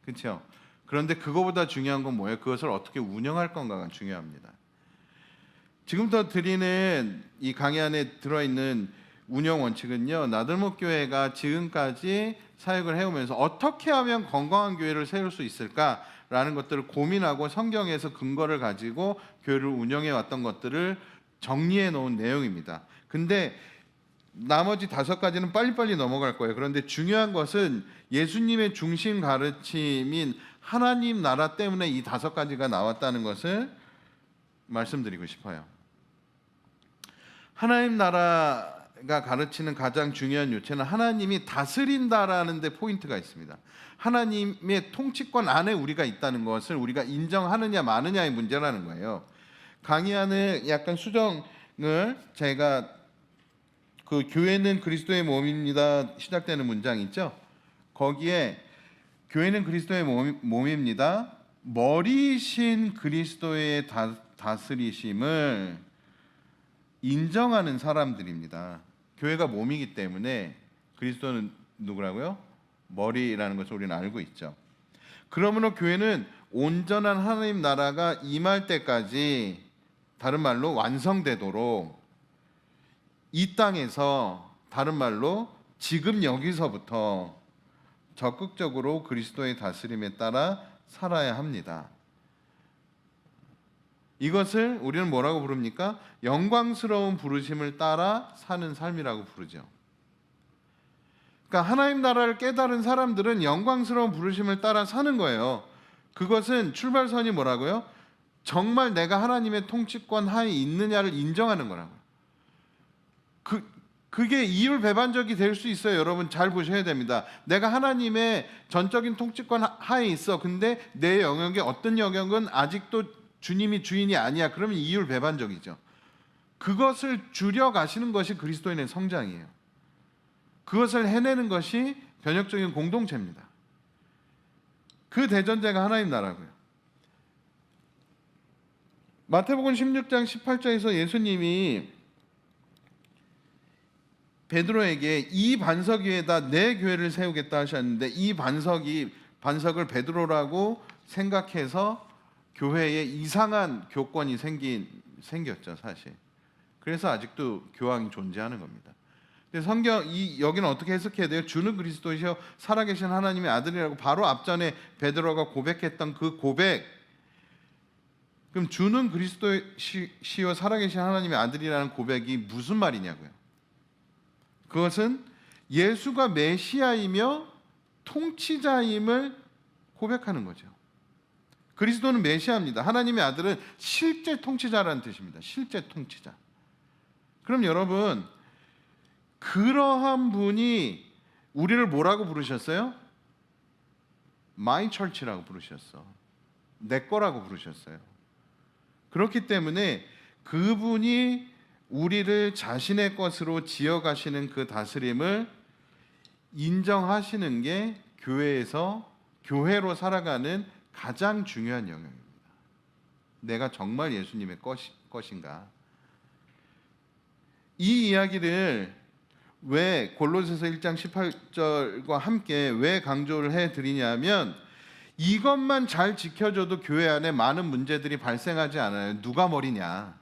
그렇죠? 그런데 그거보다 중요한 건 뭐예요? 그것을 어떻게 운영할 건가가 중요합니다. 지금부터 드리는 이 강의 안에 들어있는 운영 원칙은요, 나들목 교회가 지금까지 사역을 해오면서 어떻게 하면 건강한 교회를 세울 수 있을까라는 것들을 고민하고 성경에서 근거를 가지고 교회를 운영해 왔던 것들을 정리해 놓은 내용입니다. 근데 나머지 5가지는 빨리빨리 넘어갈 거예요. 그런데 중요한 것은 예수님의 중심 가르침인 하나님 나라 때문에 이 5가지가 나왔다는 것을 말씀드리고 싶어요. 하나님 나라가 가르치는 가장 중요한 요체는 하나님이 다스린다라는 데 포인트가 있습니다. 하나님의 통치권 안에 우리가 있다는 것을 우리가 인정하느냐 마느냐의 문제라는 거예요. 강의 안에 약간 수정을 제가 그 교회는 그리스도의 몸입니다 시작되는 문장 있죠? 거기에 교회는 그리스도의 몸입니다. 머리신 그리스도의 다스리심을 인정하는 사람들입니다. 교회가 몸이기 때문에 그리스도는 누구라고요? 머리라는 것을 우리는 알고 있죠. 그러므로 교회는 온전한 하나님 나라가 임할 때까지, 다른 말로 완성되도록 이 땅에서, 다른 말로 지금 여기서부터 적극적으로 그리스도의 다스림에 따라 살아야 합니다. 이것을 우리는 뭐라고 부릅니까? 영광스러운 부르심을 따라 사는 삶이라고 부르죠. 그러니까 하나님 나라를 깨달은 사람들은 영광스러운 부르심을 따라 사는 거예요. 그것은 출발선이 뭐라고요? 정말 내가 하나님의 통치권 하에 있느냐를 인정하는 거라고요. 그게 이율배반적이 될 수 있어요. 여러분 잘 보셔야 됩니다. 내가 하나님의 전적인 통치권 하에 있어. 근데 내 영역에 어떤 영역은 아직도 주님이 주인이 아니야. 그러면 이율배반적이죠. 그것을 줄여가시는 것이 그리스도인의 성장이에요. 그것을 해내는 것이 변혁적인 공동체입니다. 그 대전제가 하나님 나라고요. 마태복음 16장 18절에서 예수님이 베드로에게 이 반석 위에다 내 교회를 세우겠다 하셨는데, 이 반석을 베드로라고 생각해서 교회에 이상한 교권이 생겼죠, 사실. 그래서 아직도 교황이 존재하는 겁니다. 근데 여기는 어떻게 해석해야 돼요? 주는 그리스도시요 살아계신 하나님의 아들이라고 바로 앞전에 베드로가 고백했던 그 고백. 그럼 주는 그리스도시요 살아계신 하나님의 아들이라는 고백이 무슨 말이냐고요? 그것은 예수가 메시아이며 통치자임을 고백하는 거죠. 그리스도는 메시아입니다. 하나님의 아들은 실제 통치자라는 뜻입니다. 실제 통치자. 그럼 여러분, 그러한 분이 우리를 뭐라고 부르셨어요? My Church라고 부르셨어. 내 거라고 부르셨어요. 그렇기 때문에 그분이 우리를 자신의 것으로 지어가시는 그 다스림을 인정하시는 게 교회로 살아가는 가장 중요한 영역입니다. 내가 정말 예수님의 것인가? 이 이야기를 왜 골로새서 1장 18절과 함께 왜 강조를 해드리냐면, 이것만 잘 지켜줘도 교회 안에 많은 문제들이 발생하지 않아요. 누가 머리냐?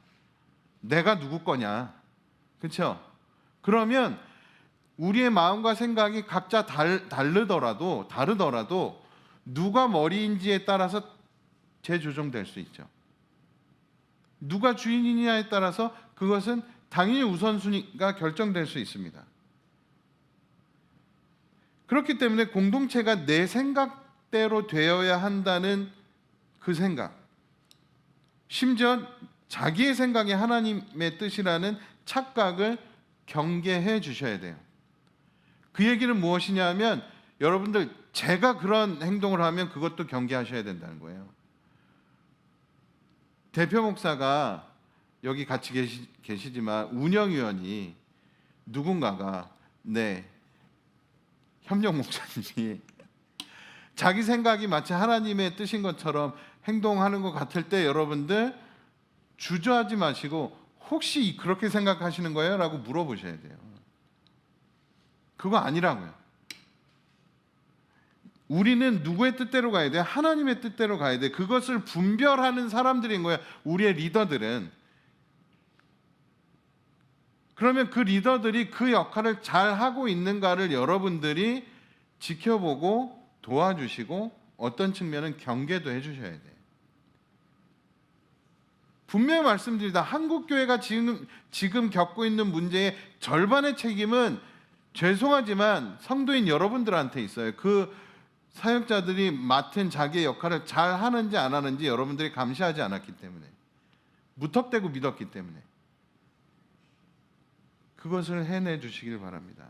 내가 누구 거냐? 그렇죠? 그러면 우리의 마음과 생각이 각자 다르더라도 누가 머리인지에 따라서 재조정될 수 있죠. 누가 주인이냐에 따라서 그것은 당연히 우선순위가 결정될 수 있습니다. 그렇기 때문에 공동체가 내 생각대로 되어야 한다는 그 생각, 심지어 자기의 생각이 하나님의 뜻이라는 착각을 경계해 주셔야 돼요. 그 얘기는 무엇이냐면, 여러분들 제가 그런 행동을 하면 그것도 경계하셔야 된다는 거예요. 대표 목사가 여기 같이 계시지만 운영위원이 누군가가 협력 목사님이 자기 생각이 마치 하나님의 뜻인 것처럼 행동하는 것 같을 때 여러분들 주저하지 마시고 혹시 그렇게 생각하시는 거예요? 라고 물어보셔야 돼요. 그거 아니라고요. 우리는 누구의 뜻대로 가야 돼? 하나님의 뜻대로 가야 돼. 그것을 분별하는 사람들인 거예요. 우리의 리더들은. 그러면 그 리더들이 그 역할을 잘 하고 있는가를 여러분들이 지켜보고 도와주시고 어떤 측면은 경계도 해주셔야 돼요. 분명히 말씀드립니다. 한국교회가 지금 겪고 있는 문제의 절반의 책임은 죄송하지만 성도인 여러분들한테 있어요. 그 사역자들이 맡은 자기의 역할을 잘 하는지 안 하는지 여러분들이 감시하지 않았기 때문에, 무턱대고 믿었기 때문에 그것을 해내 주시길 바랍니다.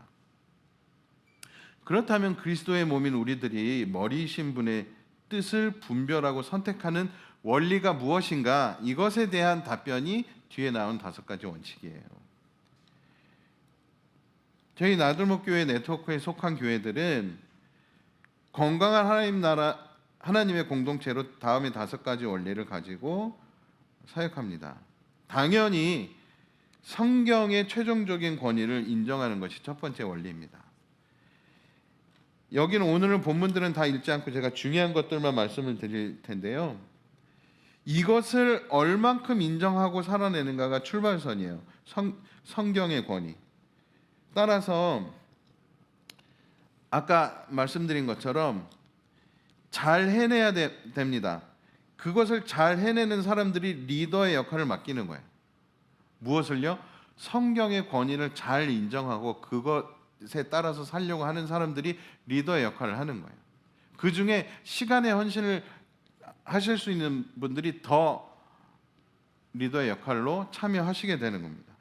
그렇다면 그리스도의 몸인 우리들이 머리이신 분의 뜻을 분별하고 선택하는 원리가 무엇인가? 이것에 대한 답변이 뒤에 나온 5가지 원칙이에요. 저희 나들목 교회 네트워크에 속한 교회들은 건강한 하나님의 공동체로 다음의 5가지 원리를 가지고 사역합니다. 당연히 성경의 최종적인 권위를 인정하는 것이 첫 번째 원리입니다. 여기는 오늘 본문들은 다 읽지 않고 제가 중요한 것들만 말씀을 드릴 텐데요. 이것을 얼만큼 인정하고 살아내는가가 출발선이에요. 성경의 권위. 따라서 아까 말씀드린 것처럼 잘 해내야 됩니다. 그것을 잘 해내는 사람들이 리더의 역할을 맡기는 거예요. 무엇을요? 성경의 권위를 잘 인정하고 그것에 따라서 살려고 하는 사람들이 리더의 역할을 하는 거예요. 그 중에 시간의 헌신을 하실 수 있는 분들이 더 리더의 역할로 참여하시게 되는 겁니다.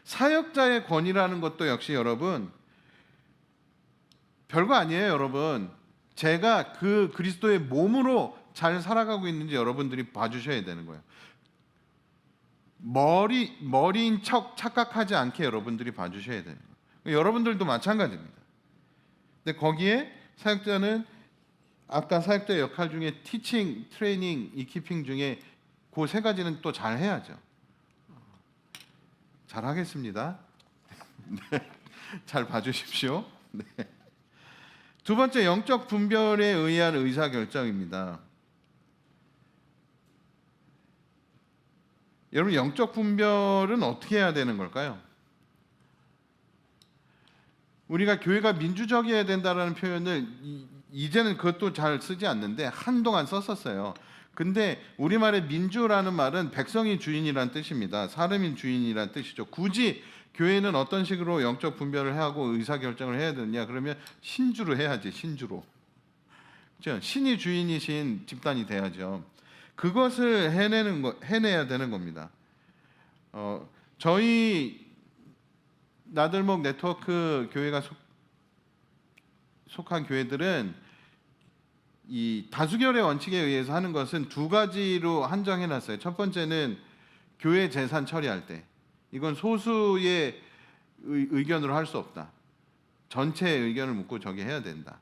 사역자의 권위라는 것도 역시 여러분 별거 아니에요. 여러분, 제가 그 그리스도의 몸으로 잘 살아가고 있는지 여러분들이 봐주셔야 되는 거예요. 머리인 척 착각하지 않게 여러분들이 봐주셔야 되는 거예요. 여러분들도 마찬가지입니다. 근데 거기에 사역자는 아까 사역자의 역할 중에 티칭, 트레이닝, 이키핑 중에 그 3가지는 또 잘 해야죠. 잘 하겠습니다. 네, 잘 봐주십시오. 네. 두 번째, 영적 분별에 의한 의사결정입니다. 여러분, 영적 분별은 어떻게 해야 되는 걸까요? 우리가 교회가 민주적이어야 된다는 표현을 이제는 그것도 잘 쓰지 않는데 한동안 썼었어요. 근데 우리말의 민주라는 말은 백성이 주인이란 뜻입니다. 사람이 주인이란 뜻이죠. 굳이 교회는 어떤 식으로 영적 분별을 하고 의사결정을 해야 되느냐? 그러면 신주로 해야지, 신주로. 그렇죠? 신이 주인이신 집단이 돼야죠. 그것을 해내야 되는 겁니다. 저희 나들목 네트워크 교회가 속한 교회들은 이 다수결의 원칙에 의해서 하는 것은 2가지로 한정해 놨어요. 첫 번째는 교회 재산 처리할 때, 이건 소수의 의견으로 할 수 없다. 전체의 의견을 묻고 저기 해야 된다.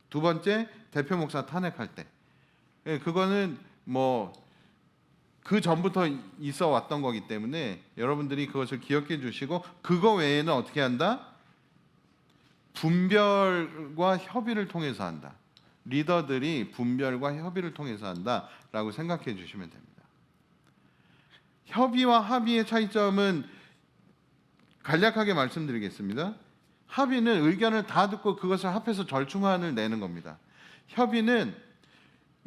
2번째, 대표 목사 탄핵할 때, 그거는 뭐 그 전부터 있어 왔던 거기 때문에 여러분들이 그것을 기억해 주시고, 그거 외에는 어떻게 한다? 분별과 협의를 통해서 한다. 리더들이 분별과 협의를 통해서 한다라고 생각해 주시면 됩니다. 협의와 합의의 차이점은 간략하게 말씀드리겠습니다. 합의는 의견을 다 듣고 그것을 합해서 절충안을 내는 겁니다. 협의는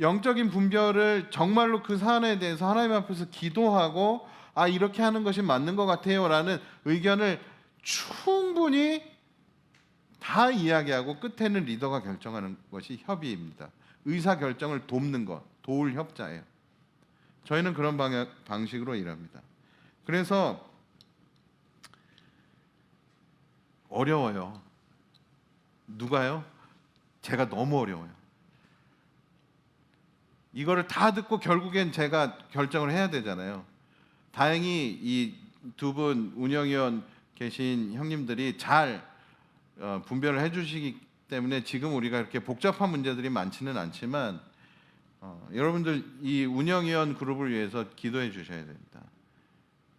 영적인 분별을 정말로 그 사안에 대해서 하나님 앞에서 기도하고 이렇게 하는 것이 맞는 것 같아요 라는 의견을 충분히 다 이야기하고 끝에는 리더가 결정하는 것이 협의입니다. 의사결정을 돕는 것, 도울 협자예요. 저희는 그런 방식으로 일합니다. 그래서 어려워요. 누가요? 제가 너무 어려워요. 이거를 다 듣고 결국엔 제가 결정을 해야 되잖아요. 다행히 이 2분 운영위원 계신 형님들이 잘 분별을 해주시기 때문에 지금 우리가 이렇게 복잡한 문제들이 많지는 않지만 여러분들 이 운영위원 그룹을 위해서 기도해 주셔야 됩니다.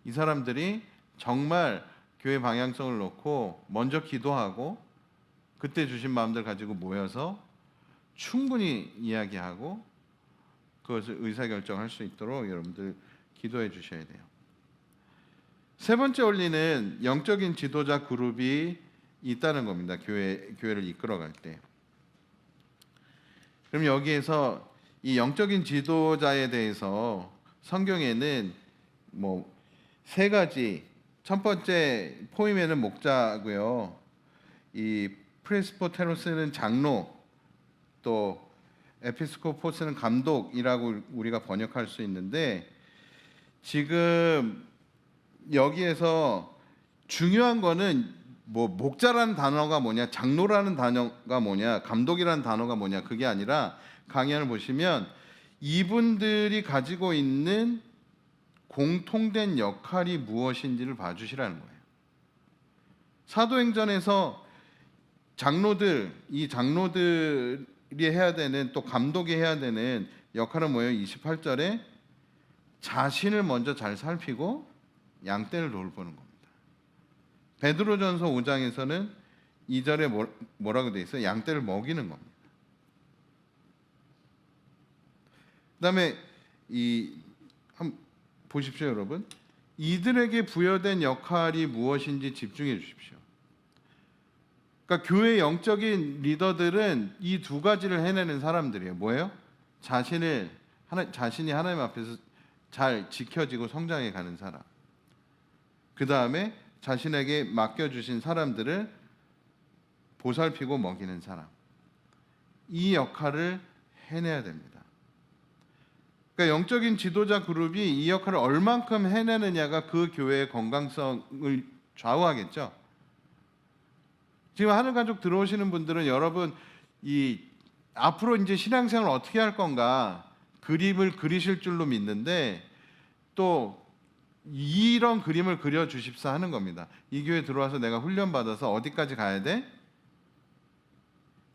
이 사람들이 정말 교회 방향성을 놓고 먼저 기도하고 그때 주신 마음들 가지고 모여서 충분히 이야기하고 그것을 의사결정할 수 있도록 여러분들 기도해 주셔야 돼요. 세 번째 원리는 영적인 지도자 그룹이 있다는 겁니다. 교회를 이끌어갈 때. 그럼 여기에서 이 영적인 지도자에 대해서 성경에는 뭐 세 가지. 첫 번째 포이메는 목자고요. 이 프레스포테로스는 장로, 또 에피스코포스는 감독이라고 우리가 번역할 수 있는데, 지금 여기에서 중요한 거는 뭐 목자라는 단어가 뭐냐, 장로라는 단어가 뭐냐, 감독이라는 단어가 뭐냐, 그게 아니라 강연을 보시면 이분들이 가지고 있는 공통된 역할이 무엇인지를 봐주시라는 거예요. 사도행전에서 이 장로들이 해야 되는, 또 감독이 해야 되는 역할은 뭐예요? 28절에 자신을 먼저 잘 살피고 양떼를 돌보는 겁니다. 베드로전서 5장에서는 2절에 뭐라고 돼 있어요? 양떼를 먹이는 겁니다. 그다음에 한번 보십시오, 여러분. 이들에게 부여된 역할이 무엇인지 집중해 주십시오. 그러니까 교회 영적인 리더들은 이 두 가지를 해내는 사람들이에요. 뭐예요? 자신이 하나님 앞에서 잘 지켜지고 성장해 가는 사람. 그 다음에 자신에게 맡겨주신 사람들을 보살피고 먹이는 사람. 이 역할을 해내야 됩니다. 그러니까 영적인 지도자 그룹이 이 역할을 얼만큼 해내느냐가 그 교회의 건강성을 좌우하겠죠. 지금 하늘가족 들어오시는 분들은 여러분 앞으로 이제 신앙생활을 어떻게 할 건가 그림을 그리실 줄로 믿는데, 또 이런 그림을 그려 주십사 하는 겁니다. 이 교회 들어와서 내가 훈련 받아서 어디까지 가야 돼?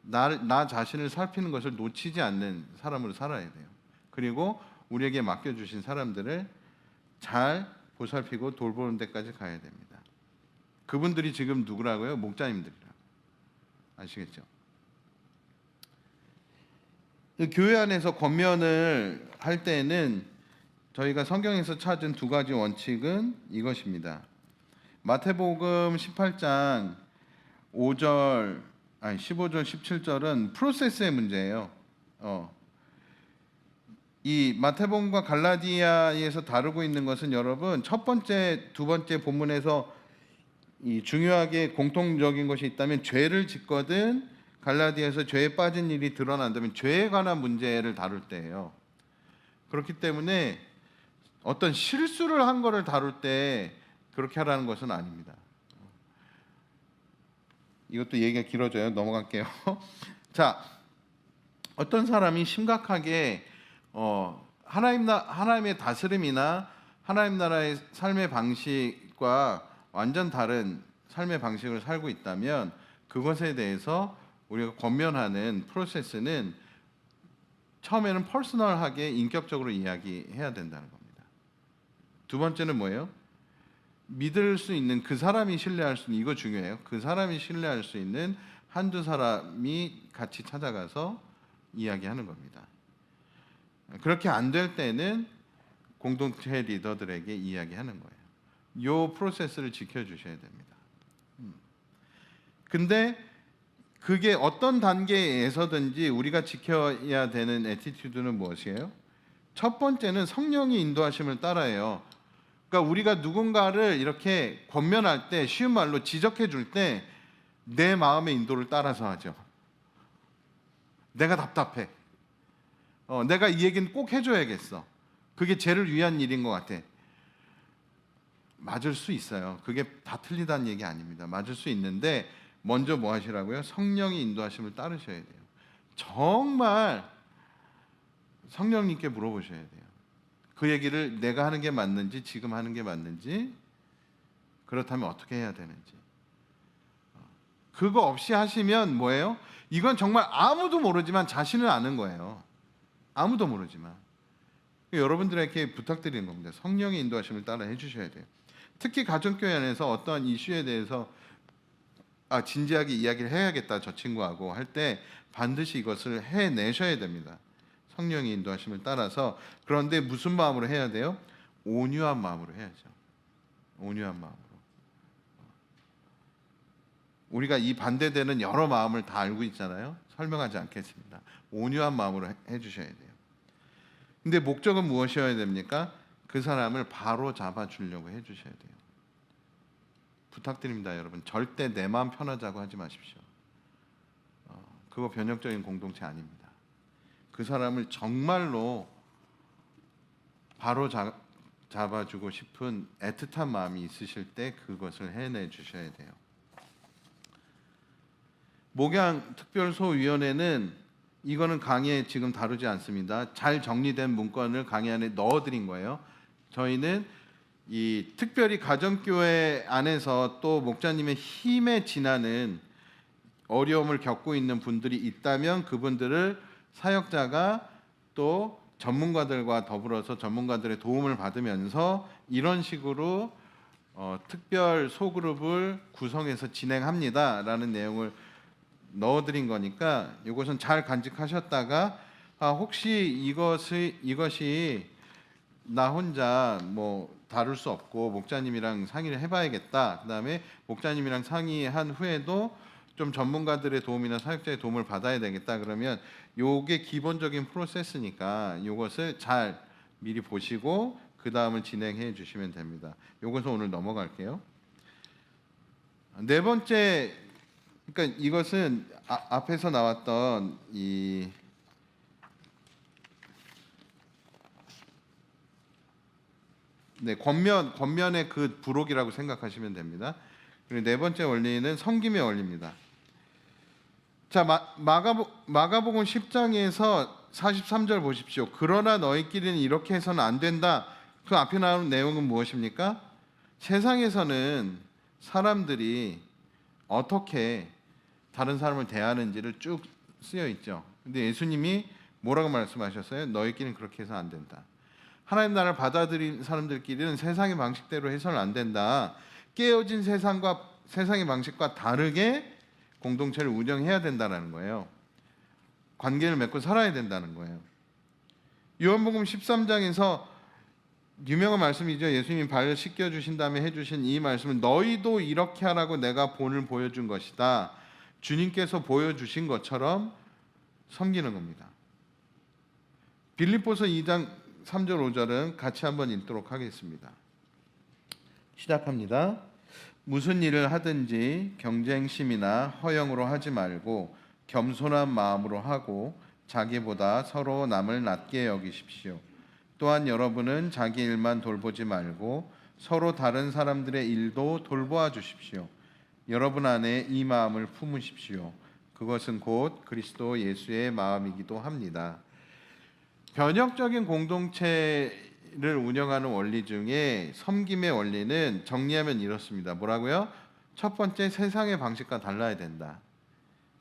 나 자신을 살피는 것을 놓치지 않는 사람으로 살아야 돼요. 그리고 우리에게 맡겨주신 사람들을 잘 보살피고 돌보는 데까지 가야 됩니다. 그분들이 지금 누구라고요? 목자님들이라고. 아시겠죠? 교회 안에서 권면을 할 때는 저희가 성경에서 찾은 두 가지 원칙은 이것입니다. 마태복음 18장 15절 17절은 프로세스의 문제예요. 이 마태복음과 갈라디아에서 다루고 있는 것은 여러분 첫 번째, 두 번째 본문에서 이 중요하게 공통적인 것이 있다면 죄를 짓거든 갈라디아에서 죄에 빠진 일이 드러난다면 죄에 관한 문제를 다룰 때예요. 그렇기 때문에 어떤 실수를 한 거를 다룰 때 그렇게 하라는 것은 아닙니다. 이것도 얘기가 길어져요. 넘어갈게요. 자, 어떤 사람이 심각하게 하나님의 다스림이나 하나님 나라의 삶의 방식과 완전 다른 삶의 방식을 살고 있다면 그것에 대해서 우리가 권면하는 프로세스는 처음에는 퍼스널하게 인격적으로 이야기해야 된다는 겁니다. 두 번째는 뭐예요? 믿을 수 있는, 그 사람이 신뢰할 수 있는, 이거 중요해요. 그 사람이 신뢰할 수 있는 한두 사람이 같이 찾아가서 이야기하는 겁니다. 그렇게 안 될 때는 공동체 리더들에게 이야기하는 거예요. 이 프로세스를 지켜주셔야 됩니다. 근데 그게 어떤 단계에서든지 우리가 지켜야 되는 애티튜드는 무엇이에요? 첫 번째는 성령이 인도하심을 따라해요. 그러니까 우리가 누군가를 이렇게 권면할 때, 쉬운 말로 지적해 줄 때 내 마음의 인도를 따라서 하죠. 내가 답답해. 내가 이 얘기는 꼭 해줘야겠어. 그게 쟤를 위한 일인 것 같아. 맞을 수 있어요. 그게 다 틀리다는 얘기 아닙니다. 맞을 수 있는데 먼저 뭐 하시라고요? 성령이 인도하심을 따르셔야 돼요. 정말 성령님께 물어보셔야 돼요. 그 얘기를 내가 하는 게 맞는지, 지금 하는 게 맞는지, 그렇다면 어떻게 해야 되는지. 그거 없이 하시면 뭐예요? 이건 정말 아무도 모르지만 자신은 아는 거예요. 아무도 모르지만. 여러분들에게 부탁드리는 겁니다. 성령의 인도하심을 따라 해주셔야 돼요. 특히 가정교회 안에서 어떠한 이슈에 대해서 진지하게 이야기를 해야겠다, 저 친구하고 할 때 반드시 이것을 해내셔야 됩니다. 성령의 인도하심을 따라서. 그런데 무슨 마음으로 해야 돼요? 온유한 마음으로 해야죠. 온유한 마음으로. 우리가 이 반대되는 여러 마음을 다 알고 있잖아요. 설명하지 않겠습니다. 온유한 마음으로 해주셔야 돼요. 근데 목적은 무엇이어야 됩니까? 그 사람을 바로 잡아주려고 해주셔야 돼요. 부탁드립니다, 여러분. 절대 내 마음 편하자고 하지 마십시오. 그거 변혁적인 공동체 아닙니다. 그 사람을 정말로 바로 잡아주고 싶은 애틋한 마음이 있으실 때 그것을 해내 주셔야 돼요. 목양특별소위원회는 이거는 강의에 지금 다루지 않습니다. 잘 정리된 문건을 강의 안에 넣어드린 거예요. 저희는 이 특별히 가정교회 안에서 또 목자님의 힘에 지나는 어려움을 겪고 있는 분들이 있다면 그분들을 사역자가 또 전문가들과 더불어서 전문가들의 도움을 받으면서 이런 식으로 특별 소그룹을 구성해서 진행합니다라는 내용을 넣어드린 거니까 이것은 잘 간직하셨다가 혹시 이것이 나 혼자 뭐 다룰 수 없고 목자님이랑 상의를 해봐야겠다. 그다음에 목자님이랑 상의한 후에도 좀 전문가들의 도움이나 사역자의 도움을 받아야 되겠다. 그러면 요게 기본적인 프로세스니까 이것을 잘 미리 보시고 그 다음을 진행해 주시면 됩니다. 요것은 오늘 넘어갈게요. 네 번째, 그러니까 이것은 앞에서 나왔던 이 권면의 그 부록이라고 생각하시면 됩니다. 그리고 네 번째 원리는 섬김의 원리입니다. 자, 마가복음 10장에서 43절 보십시오. 그러나 너희끼리는 이렇게 해서는 안 된다. 그 앞에 나오는 내용은 무엇입니까? 세상에서는 사람들이 어떻게 다른 사람을 대하는지를 쭉 쓰여 있죠. 근데 예수님이 뭐라고 말씀하셨어요? 너희끼리는 그렇게 해서 안 된다. 하나님 나라를 받아들인 사람들끼리는 세상의 방식대로 해서는 안 된다. 깨어진 세상의 방식과 다르게 공동체를 운영해야 된다는 거예요. 관계를 맺고 살아야 된다는 거예요. 요한복음 13장에서 유명한 말씀이죠. 예수님이 발을 씻겨주신 다음에 해주신 이 말씀은 너희도 이렇게 하라고 내가 본을 보여준 것이다. 주님께서 보여주신 것처럼 섬기는 겁니다. 빌립보서 2장 3절 5절은 같이 한번 읽도록 하겠습니다. 시작합니다. 무슨 일을 하든지 경쟁심이나 허영으로 하지 말고 겸손한 마음으로 하고 자기보다 서로 남을 낮게 여기십시오. 또한 여러분은 자기 일만 돌보지 말고 서로 다른 사람들의 일도 돌보아 주십시오. 여러분 안에 이 마음을 품으십시오. 그것은 곧 그리스도 예수의 마음이기도 합니다. 변혁적인 공동체를 운영하는 원리 중에 섬김의 원리는 정리하면 이렇습니다. 뭐라고요? 첫 번째, 세상의 방식과 달라야 된다.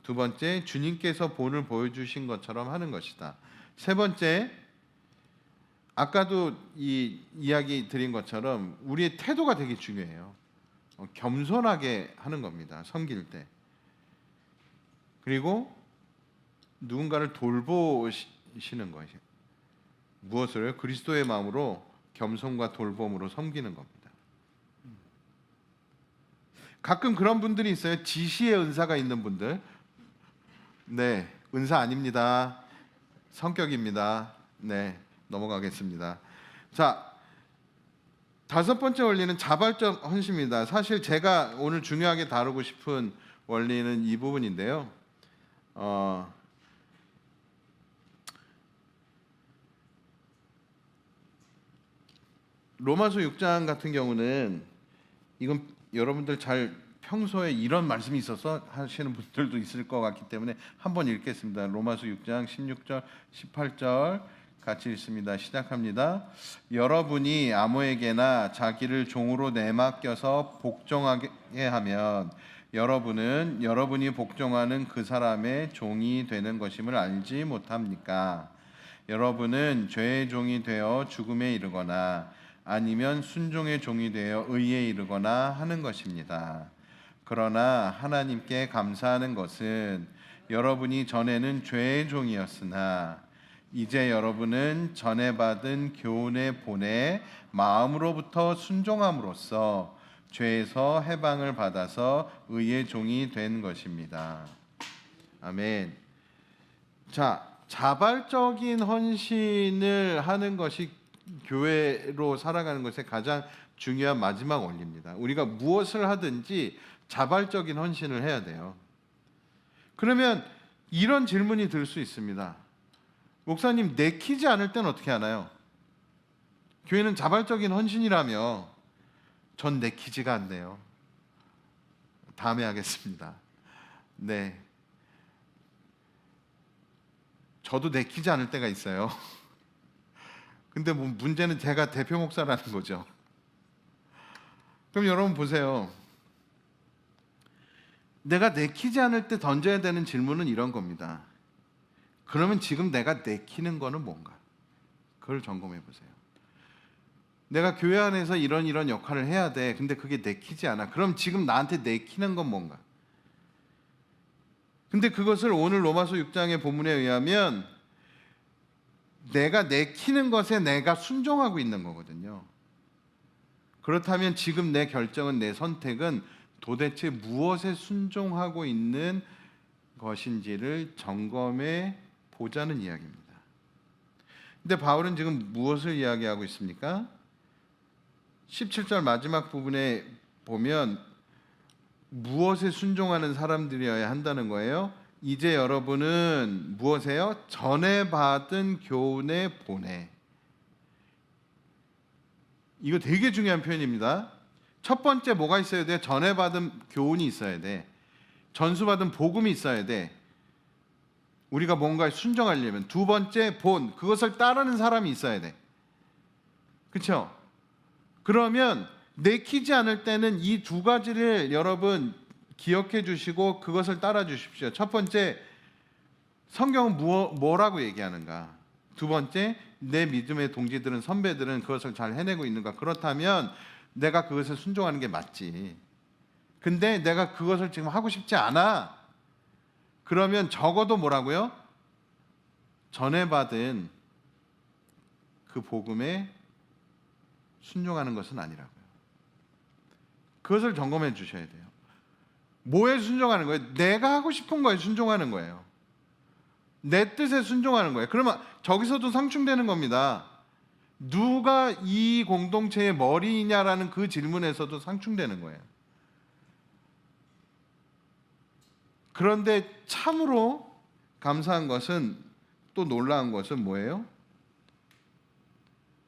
두 번째, 주님께서 본을 보여주신 것처럼 하는 것이다. 세 번째, 아까도 이 이야기 드린 것처럼 우리의 태도가 되게 중요해요. 겸손하게 하는 겁니다. 섬길 때. 그리고 누군가를 돌보시는 것이 무엇을? 그리스도의 마음으로 겸손과 돌봄으로 섬기는 겁니다. 가끔 그런 분들이 있어요. 지시의 은사가 있는 분들. 네, 은사 아닙니다. 성격입니다. 네, 넘어가겠습니다. 자, 다섯 번째 원리는 자발적 헌신입니다. 사실 제가 오늘 중요하게 다루고 싶은 원리는 이 부분인데요. 로마서 6장 같은 경우는 이건 여러분들 잘 평소에 이런 말씀이 있어서 하시는 분들도 있을 것 같기 때문에 한번 읽겠습니다. 로마서 6장 16절 18절 같이 읽습니다. 시작합니다. 여러분이 아무에게나 자기를 종으로 내맡겨서 복종하게 하면 여러분은 여러분이 복종하는 그 사람의 종이 되는 것임을 알지 못합니까? 여러분은 죄의 종이 되어 죽음에 이르거나 아니면 순종의 종이 되어 의에 이르거나 하는 것입니다. 그러나 하나님께 감사하는 것은 여러분이 전에는 죄의 종이었으나 이제 여러분은 전에 받은 교훈의 본에 마음으로부터 순종함으로써 죄에서 해방을 받아서 의의 종이 된 것입니다. 아멘. 자, 자발적인 헌신을 하는 것이 교회로 살아가는 것의 가장 중요한 마지막 원리입니다. 우리가 무엇을 하든지 자발적인 헌신을 해야 돼요. 그러면 이런 질문이 들 수 있습니다. 목사님, 내키지 않을 때는 어떻게 하나요? 교회는 자발적인 헌신이라며 전 내키지가 않네요. 다음에 하겠습니다. 네. 저도 내키지 않을 때가 있어요. 근데 뭐 문제는 제가 대표 목사라는 거죠. 그럼 여러분 보세요. 내가 내키지 않을 때 던져야 되는 질문은 이런 겁니다. 그러면 지금 내가 내키는 거는 뭔가? 그걸 점검해 보세요. 내가 교회 안에서 이런 역할을 해야 돼. 근데 그게 내키지 않아. 그럼 지금 나한테 내키는 건 뭔가? 근데 그것을 오늘 로마서 6장의 본문에 의하면 내가 내키는 것에 내가 순종하고 있는 거거든요. 그렇다면 지금 내 결정은, 내 선택은 도대체 무엇에 순종하고 있는 것인지를 점검해 보자는 이야기입니다. 근데 바울은 지금 무엇을 이야기하고 있습니까? 17절 마지막 부분에 보면 무엇에 순종하는 사람들이어야 한다는 거예요. 이제 여러분은 무엇에요? 전에 받은 교훈의 본에. 이거 되게 중요한 표현입니다. 첫 번째 뭐가 있어야 돼? 전에 받은 교훈이 있어야 돼. 전수받은 복음이 있어야 돼. 우리가 뭔가에 순종하려면. 두 번째 본, 그것을 따르는 사람이 있어야 돼. 그렇죠? 그러면 내키지 않을 때는 이 두 가지를 여러분 기억해 주시고 그것을 따라 주십시오. 첫 번째, 성경은 뭐라고 얘기하는가? 두 번째, 내 믿음의 동지들은, 선배들은 그것을 잘 해내고 있는가? 그렇다면 내가 그것에 순종하는 게 맞지. 근데 내가 그것을 지금 하고 싶지 않아. 그러면 적어도 뭐라고요? 전에 받은 그 복음에 순종하는 것은 아니라고요. 그것을 점검해 주셔야 돼요. 뭐에 순종하는 거예요? 내가 하고 싶은 거에 순종하는 거예요. 내 뜻에 순종하는 거예요. 그러면 저기서도 상충되는 겁니다. 누가 이 공동체의 머리이냐라는 그 질문에서도 상충되는 거예요. 그런데 참으로 감사한 것은, 또 놀라운 것은 뭐예요?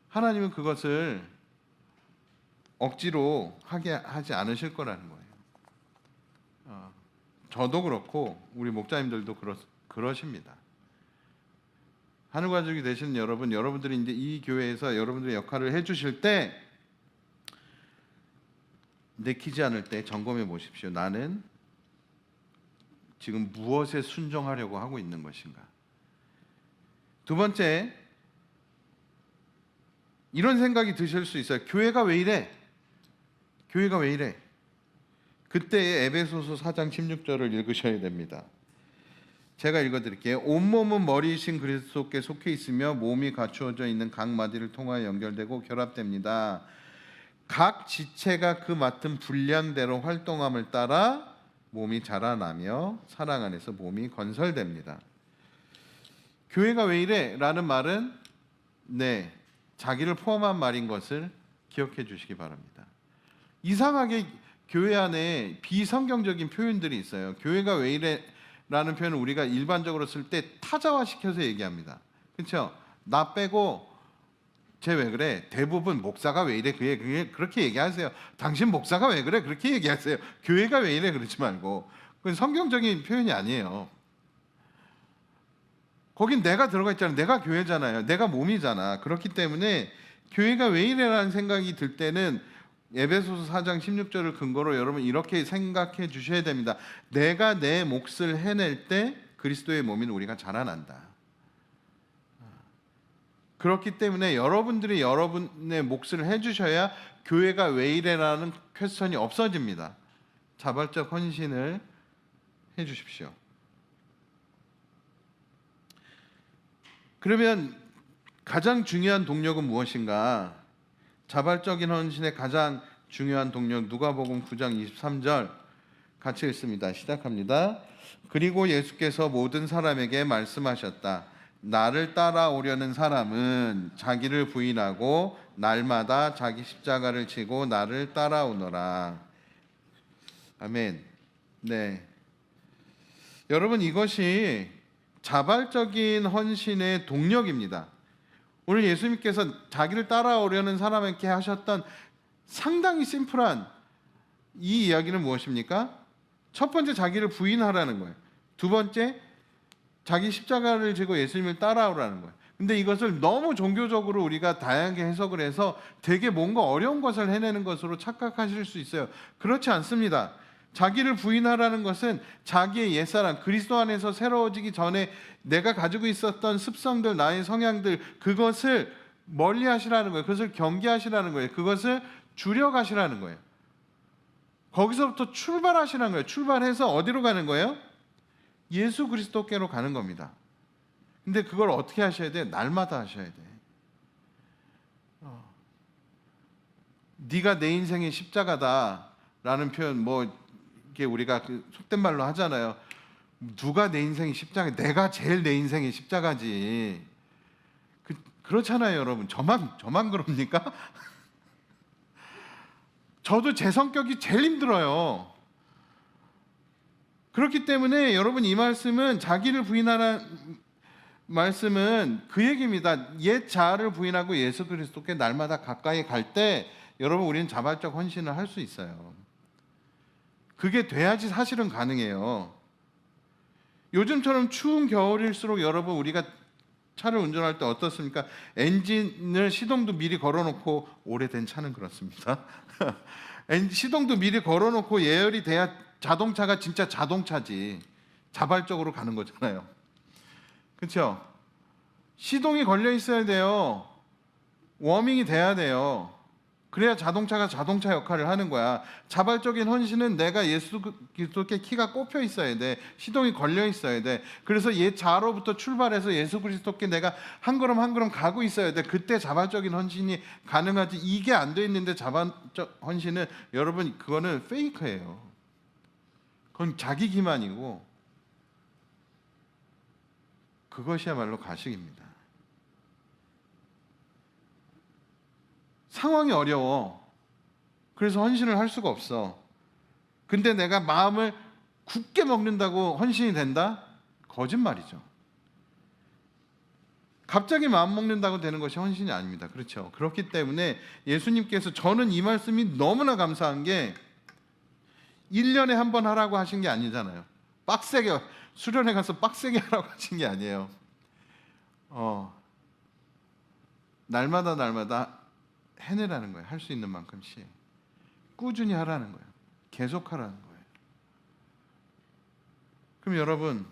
하나님은 그것을 억지로 하게 하지 않으실 거라는 거예요. 저도 그렇고 우리 목자님들도 그러십니다. 하늘가족이 되시는 여러분, 여러분들이 이제 이 교회에서 여러분들의 역할을 해주실 때 내키지 않을 때 점검해 보십시오. 나는 지금 무엇에 순종하려고 하고 있는 것인가? 두 번째, 이런 생각이 드실 수 있어요. 교회가 왜 이래? 교회가 왜 이래? 그때 에베소서 4장 16절을 읽으셔야 됩니다. 제가 읽어드릴게요. 온몸은 머리이신 그리스도께 속해 있으며 몸이 갖추어져 있는 각 마디를 통하여 연결되고 결합됩니다. 각 지체가 그 맡은 분량대로 활동함을 따라 몸이 자라나며 사랑 안에서 몸이 건설됩니다. 교회가 왜 이래? 라는 말은 자기를 포함한 말인 것을 기억해 주시기 바랍니다. 이상하게 교회 안에 비성경적인 표현들이 있어요. 교회가 왜 이래? 라는 표현을 우리가 일반적으로 쓸 때 타자화시켜서 얘기합니다. 그렇죠? 나 빼고 쟤 왜 그래? 대부분 목사가 왜 이래? 그렇게 얘기하세요. 당신 목사가 왜 그래? 그렇게 얘기하세요. 교회가 왜 이래? 그러지 말고. 그건 성경적인 표현이 아니에요. 거긴 내가 들어가 있잖아요. 내가 교회잖아요. 내가 몸이잖아. 그렇기 때문에 교회가 왜 이래라는 생각이 들 때는 에베소서 4장 16절을 근거로 여러분 이렇게 생각해 주셔야 됩니다. 내가 내 몫을 해낼 때 그리스도의 몸인 우리가 자라난다. 그렇기 때문에 여러분들이 여러분의 몫을 해주셔야 교회가 왜 이래라는 퀘스천이 없어집니다. 자발적 헌신을 해주십시오. 그러면 가장 중요한 동력은 무엇인가? 자발적인 헌신의 가장 중요한 동력, 누가복음 9장 23절 같이 읽습니다. 시작합니다. 그리고 예수께서 모든 사람에게 말씀하셨다. 나를 따라오려는 사람은 자기를 부인하고 날마다 자기 십자가를 지고 나를 따라오너라. 아멘. 네. 여러분, 이것이 자발적인 헌신의 동력입니다. 오늘 예수님께서 자기를 따라오려는 사람에게 하셨던 상당히 심플한 이 이야기는 무엇입니까? 첫 번째, 자기를 부인하라는 거예요. 두 번째, 자기 십자가를 지고 예수님을 따라오라는 거예요. 근데 이것을 너무 종교적으로 우리가 다양하게 해석을 해서 되게 뭔가 어려운 것을 해내는 것으로 착각하실 수 있어요. 그렇지 않습니다. 자기를 부인하라는 것은 자기의 옛사람, 그리스도 안에서 새로워지기 전에 내가 가지고 있었던 습성들, 나의 성향들, 그것을 멀리 하시라는 거예요. 그것을 경계하시라는 거예요. 그것을 줄여가시라는 거예요. 거기서부터 출발하시라는 거예요. 출발해서 어디로 가는 거예요? 예수 그리스도께로 가는 겁니다. 근데 그걸 어떻게 하셔야 돼요? 날마다 하셔야 돼. 네가 내 인생의 십자가다라는 표현, 뭐 이게 우리가 그 속된 말로 하잖아요. 누가 내 인생의 십자가? 내가 제일 내 인생의 십자가지. 그렇잖아요, 여러분. 저만 그럽니까? 저도 제 성격이 제일 힘들어요. 그렇기 때문에 여러분, 이 말씀은 자기를 부인하라는 말씀은 그 얘기입니다. 옛 자아를 부인하고 예수 그리스도께 날마다 가까이 갈 때 여러분, 우리는 자발적 헌신을 할 수 있어요. 그게 돼야지 사실은 가능해요. 요즘처럼 추운 겨울일수록 여러분, 우리가 차를 운전할 때 어떻습니까? 엔진을 시동도 미리 걸어놓고, 오래된 차는 그렇습니다. 시동도 미리 걸어놓고 예열이 돼야 자동차가 진짜 자동차지. 자발적으로 가는 거잖아요. 그렇죠? 시동이 걸려 있어야 돼요. 워밍이 돼야 돼요. 그래야 자동차가 자동차 역할을 하는 거야. 자발적인 헌신은 내가 예수 그리스도께 키가 꼽혀 있어야 돼. 시동이 걸려 있어야 돼. 그래서 옛 자로부터 출발해서 예수 그리스도께 내가 한 걸음 한 걸음 가고 있어야 돼. 그때 자발적인 헌신이 가능하지. 이게 안 돼 있는데 자발적 헌신은 여러분, 그거는 페이크예요. 그건 자기 기만이고 그것이야말로 가식입니다. 상황이 어려워. 그래서 헌신을 할 수가 없어. 근데 내가 마음을 굳게 먹는다고 헌신이 된다? 거짓말이죠. 갑자기 마음 먹는다고 되는 것이 헌신이 아닙니다. 그렇죠? 그렇기 때문에 예수님께서, 저는 이 말씀이 너무나 감사한 게 1년에 한 번 하라고 하신 게 아니잖아요. 빡세게 수련회 가서 빡세게 하라고 하신 게 아니에요. 날마다 해내라는 거예요. 할 수 있는 만큼씩 꾸준히 하라는 거예요. 계속 하라는 거예요. 그럼 여러분,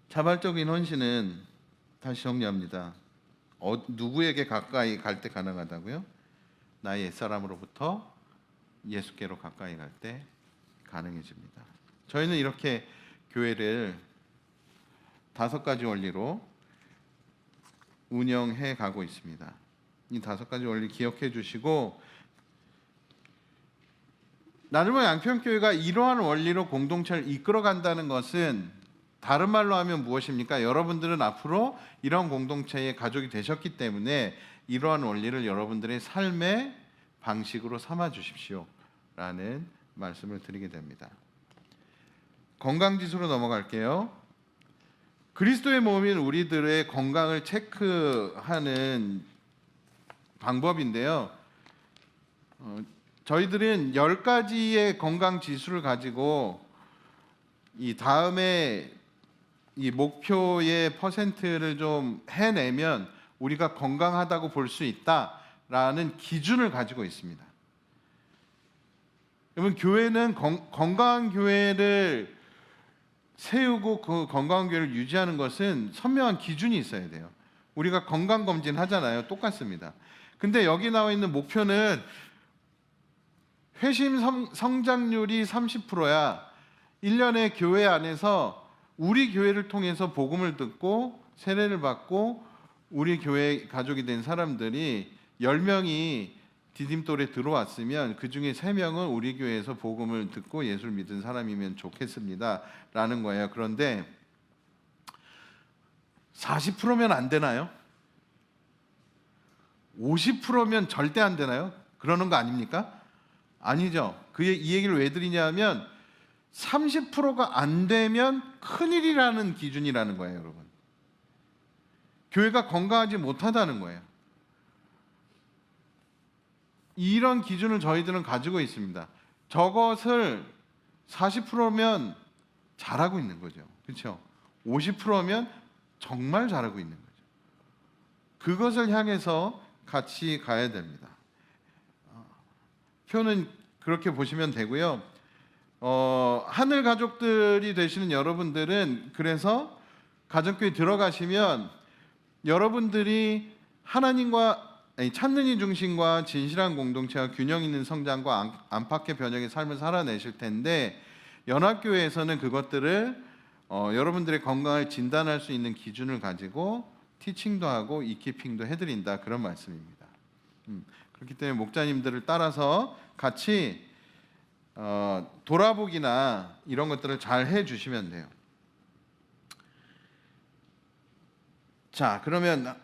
자발적인 헌신은, 다시 정리합니다. 누구에게 가까이 갈 때 가능하다고요? 나의 옛사람으로부터 예수께로 가까이 갈 때 가능해집니다. 저희는 이렇게 교회를 5가지 원리로 운영해 가고 있습니다. 이 5가지 원리 기억해 주시고, 나들모 양평교회가 이러한 원리로 공동체를 이끌어 간다는 것은, 다른 말로 하면 무엇입니까? 여러분들은 앞으로 이런 공동체의 가족이 되셨기 때문에 이러한 원리를 여러분들의 삶의 방식으로 삼아 주십시오 라는 말씀을 드리게 됩니다. 건강지수로 넘어갈게요. 그리스도의 몸인 우리들의 건강을 체크하는 방법인데요. 저희들은 10가지의 건강 지수를 가지고 이 다음에 이 목표의 퍼센트를 좀 해내면 우리가 건강하다고 볼 수 있다라는 기준을 가지고 있습니다. 여러분, 교회는 건강한 교회를 세우고 그 건강한 교회를 유지하는 것은 선명한 기준이 있어야 돼요. 우리가 건강검진 하잖아요. 똑같습니다. 근데 여기 나와 있는 목표는 회심 성장률이 30%야. 1년에 교회 안에서 우리 교회를 통해서 복음을 듣고 세례를 받고 우리 교회 가족이 된 사람들이 10명이 디딤돌에 들어왔으면 그중에 3명은 우리 교회에서 복음을 듣고 예수를 믿은 사람이면 좋겠습니다 라는 거예요. 그런데 40%면 안 되나요? 50%면 절대 안 되나요? 그러는 거 아닙니까? 아니죠. 이 얘기를 왜 드리냐면 30%가 안 되면 큰일이라는 기준이라는 거예요, 여러분. 교회가 건강하지 못하다는 거예요. 이런 기준을 저희들은 가지고 있습니다. 저것을 40%면 잘하고 있는 거죠. 그렇죠? 50%면 정말 잘하고 있는 거죠. 그것을 향해서 같이 가야 됩니다. 표는 그렇게 보시면 되고요. 하늘 가족들이 되시는 여러분들은 그래서 가정교회 들어가시면 여러분들이 하나님과 찾는 이 중심과 진실한 공동체와 균형 있는 성장과 안팎의 변혁의 삶을 살아내실 텐데 연합교회에서는 그것들을 여러분들의 건강을 진단할 수 있는 기준을 가지고 티칭도 하고 이키핑도 해드린다 그런 말씀입니다. 그렇기 때문에 목자님들을 따라서 같이 돌아보기나 이런 것들을 잘 해주시면 돼요. 자, 그러면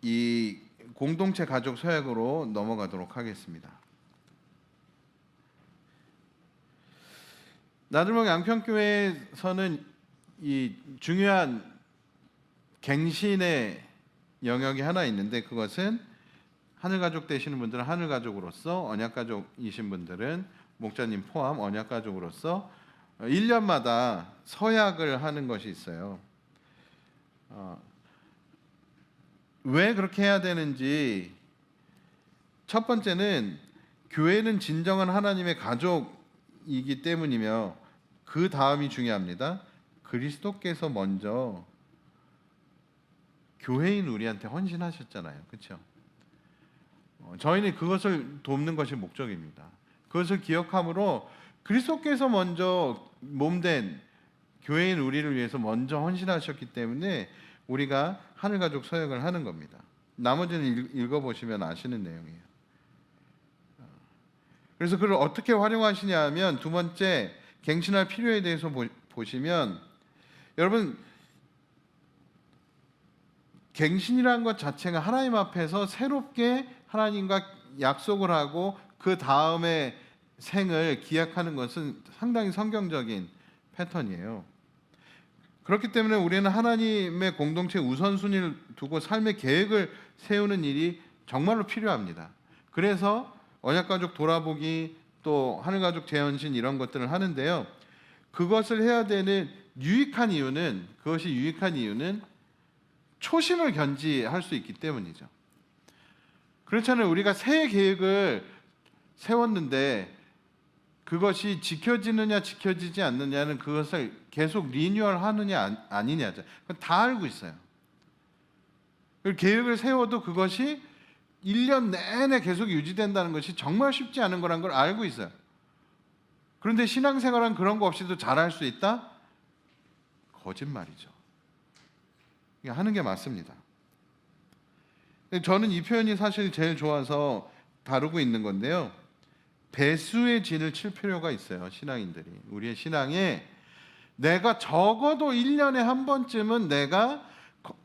이 공동체 가족 서약으로 넘어가도록 하겠습니다. 나들목 양평교회에서는 이 중요한 갱신의 영역이 하나 있는데 그것은 하늘가족 되시는 분들은 하늘가족으로서, 언약가족이신 분들은 목자님 포함 언약가족으로서 1년마다 서약을 하는 것이 있어요. 왜 그렇게 해야 되는지, 첫 번째는 교회는 진정한 하나님의 가족이기 때문이며 그 다음이 중요합니다. 그리스도께서 먼저 교회인 우리한테 헌신하셨잖아요. 그렇죠? 저희는 그것을 돕는 것이 목적입니다. 그것을 기억함으로 그리스도께서 먼저 몸된 교회인 우리를 위해서 먼저 헌신하셨기 때문에 우리가 하늘가족 서약을 하는 겁니다. 나머지는 읽어보시면 아시는 내용이에요. 그래서 그걸 어떻게 활용하시냐 하면 두 번째, 갱신할 필요에 대해서 보시면 여러분, 갱신이라는 것 자체가 하나님 앞에서 새롭게 하나님과 약속을 하고 그 다음에 생을 기약하는 것은 상당히 성경적인 패턴이에요. 그렇기 때문에 우리는 하나님의 공동체 우선순위를 두고 삶의 계획을 세우는 일이 정말로 필요합니다. 그래서 언약가족 돌아보기, 또 하늘가족 재헌신 이런 것들을 하는데요. 그것을 해야 되는 그것이 유익한 이유는 초심을 견지할 수 있기 때문이죠. 그렇잖아요. 우리가 새 계획을 세웠는데 그것이 지켜지느냐 지켜지지 않느냐는 그것을 계속 리뉴얼하느냐 아니냐죠. 다 알고 있어요. 계획을 세워도 그것이 1년 내내 계속 유지된다는 것이 정말 쉽지 않은 거란 걸 알고 있어요. 그런데 신앙생활은 그런 거 없이도 잘할 수 있다? 거짓말이죠. 하는 게 맞습니다. 저는 이 표현이 사실 제일 좋아서 다루고 있는 건데요. 배수의 진을 칠 필요가 있어요. 신앙인들이. 우리의 신앙에 내가 적어도 1년에 한 번쯤은 내가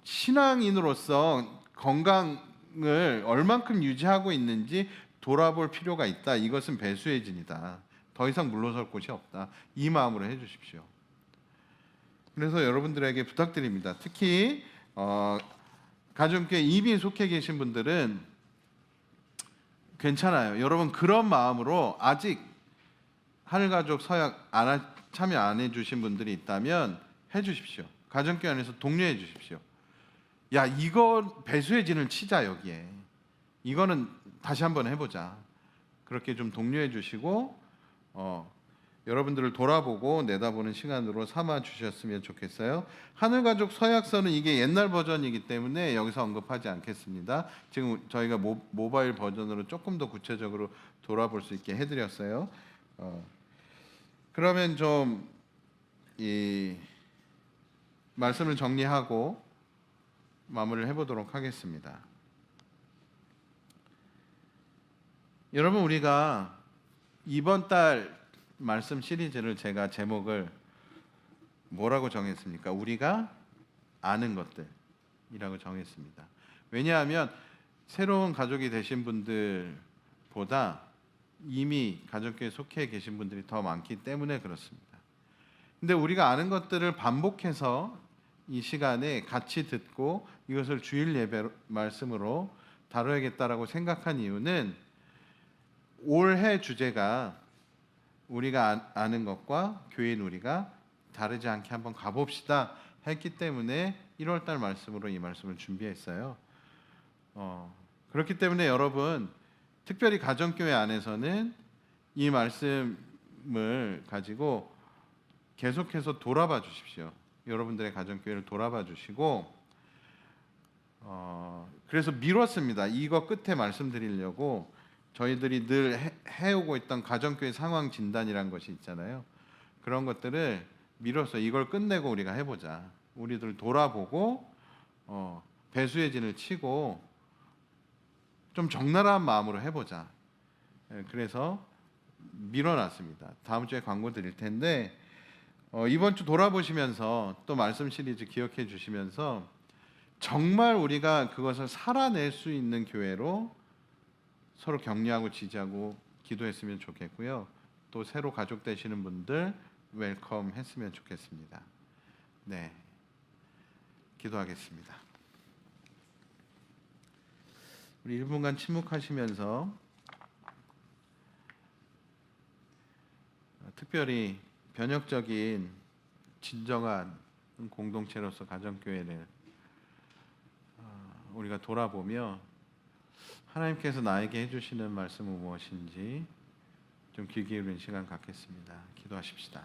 신앙인으로서 건강을 얼만큼 유지하고 있는지 돌아볼 필요가 있다. 이것은 배수의 진이다. 더 이상 물러설 곳이 없다. 이 마음으로 해주십시오. 그래서 여러분들에게 부탁드립니다. 특히 가정교회 이미 속해 계신 분들은 괜찮아요. 여러분 그런 마음으로 아직 하늘가족 서약 참여 안 해주신 분들이 있다면 해주십시오. 가정교회 안에서 독려해 주십시오. 야, 이거 배수의 진을 치자. 여기에 이거는 다시 한번 해보자. 그렇게 좀 독려해 주시고 여러분들을 돌아보고 내다보는 시간으로 삼아 주셨으면 좋겠어요. 하늘가족 서약서는 이게 옛날 버전이기 때문에 여기서 언급하지 않겠습니다. 지금 저희가 모바일 버전으로 조금 더 구체적으로 돌아볼 수 있게 해드렸어요. 그러면 좀 이 말씀을 정리하고 마무리를 해보도록 하겠습니다. 여러분, 우리가 이번 달 말씀 시리즈를 제가 제목을 뭐라고 정했습니까? 우리가 아는 것들이라고 정했습니다. 왜냐하면 새로운 가족이 되신 분들보다 이미 가족교회에 속해 계신 분들이 더 많기 때문에 그렇습니다. 근데 우리가 아는 것들을 반복해서 이 시간에 같이 듣고 이것을 주일 예배 말씀으로 다뤄야겠다라고 생각한 이유는 올해 주제가 우리가 아는 것과 교회인 우리가 다르지 않게 한번 가봅시다 했기 때문에 1월달 말씀으로 이 말씀을 준비했어요. 그렇기 때문에 여러분, 특별히 가정교회 안에서는 이 말씀을 가지고 계속해서 돌아봐 주십시오. 여러분들의 가정교회를 돌아봐 주시고, 그래서 미뤘습니다. 이거 끝에 말씀드리려고. 저희들이 늘 해오고 있던 가정교회 상황 진단이란 것이 있잖아요. 그런 것들을 미뤄서 이걸 끝내고 우리가 해보자. 우리들 돌아보고 배수의 진을 치고 좀 적나라한 마음으로 해보자. 그래서 미뤄놨습니다. 다음 주에 광고 드릴 텐데 이번 주 돌아보시면서 또 말씀 시리즈 기억해 주시면서 정말 우리가 그것을 살아낼 수 있는 교회로 서로 격려하고 지지하고 기도했으면 좋겠고요. 또 새로 가족 되시는 분들 웰컴 했으면 좋겠습니다. 네, 기도하겠습니다. 우리 1분간 침묵하시면서 특별히 변혁적인 진정한 공동체로서 가정교회를 우리가 돌아보며 하나님께서 나에게 해주시는 말씀은 무엇인지 좀 귀 기울이는 시간 갖겠습니다. 기도하십시다.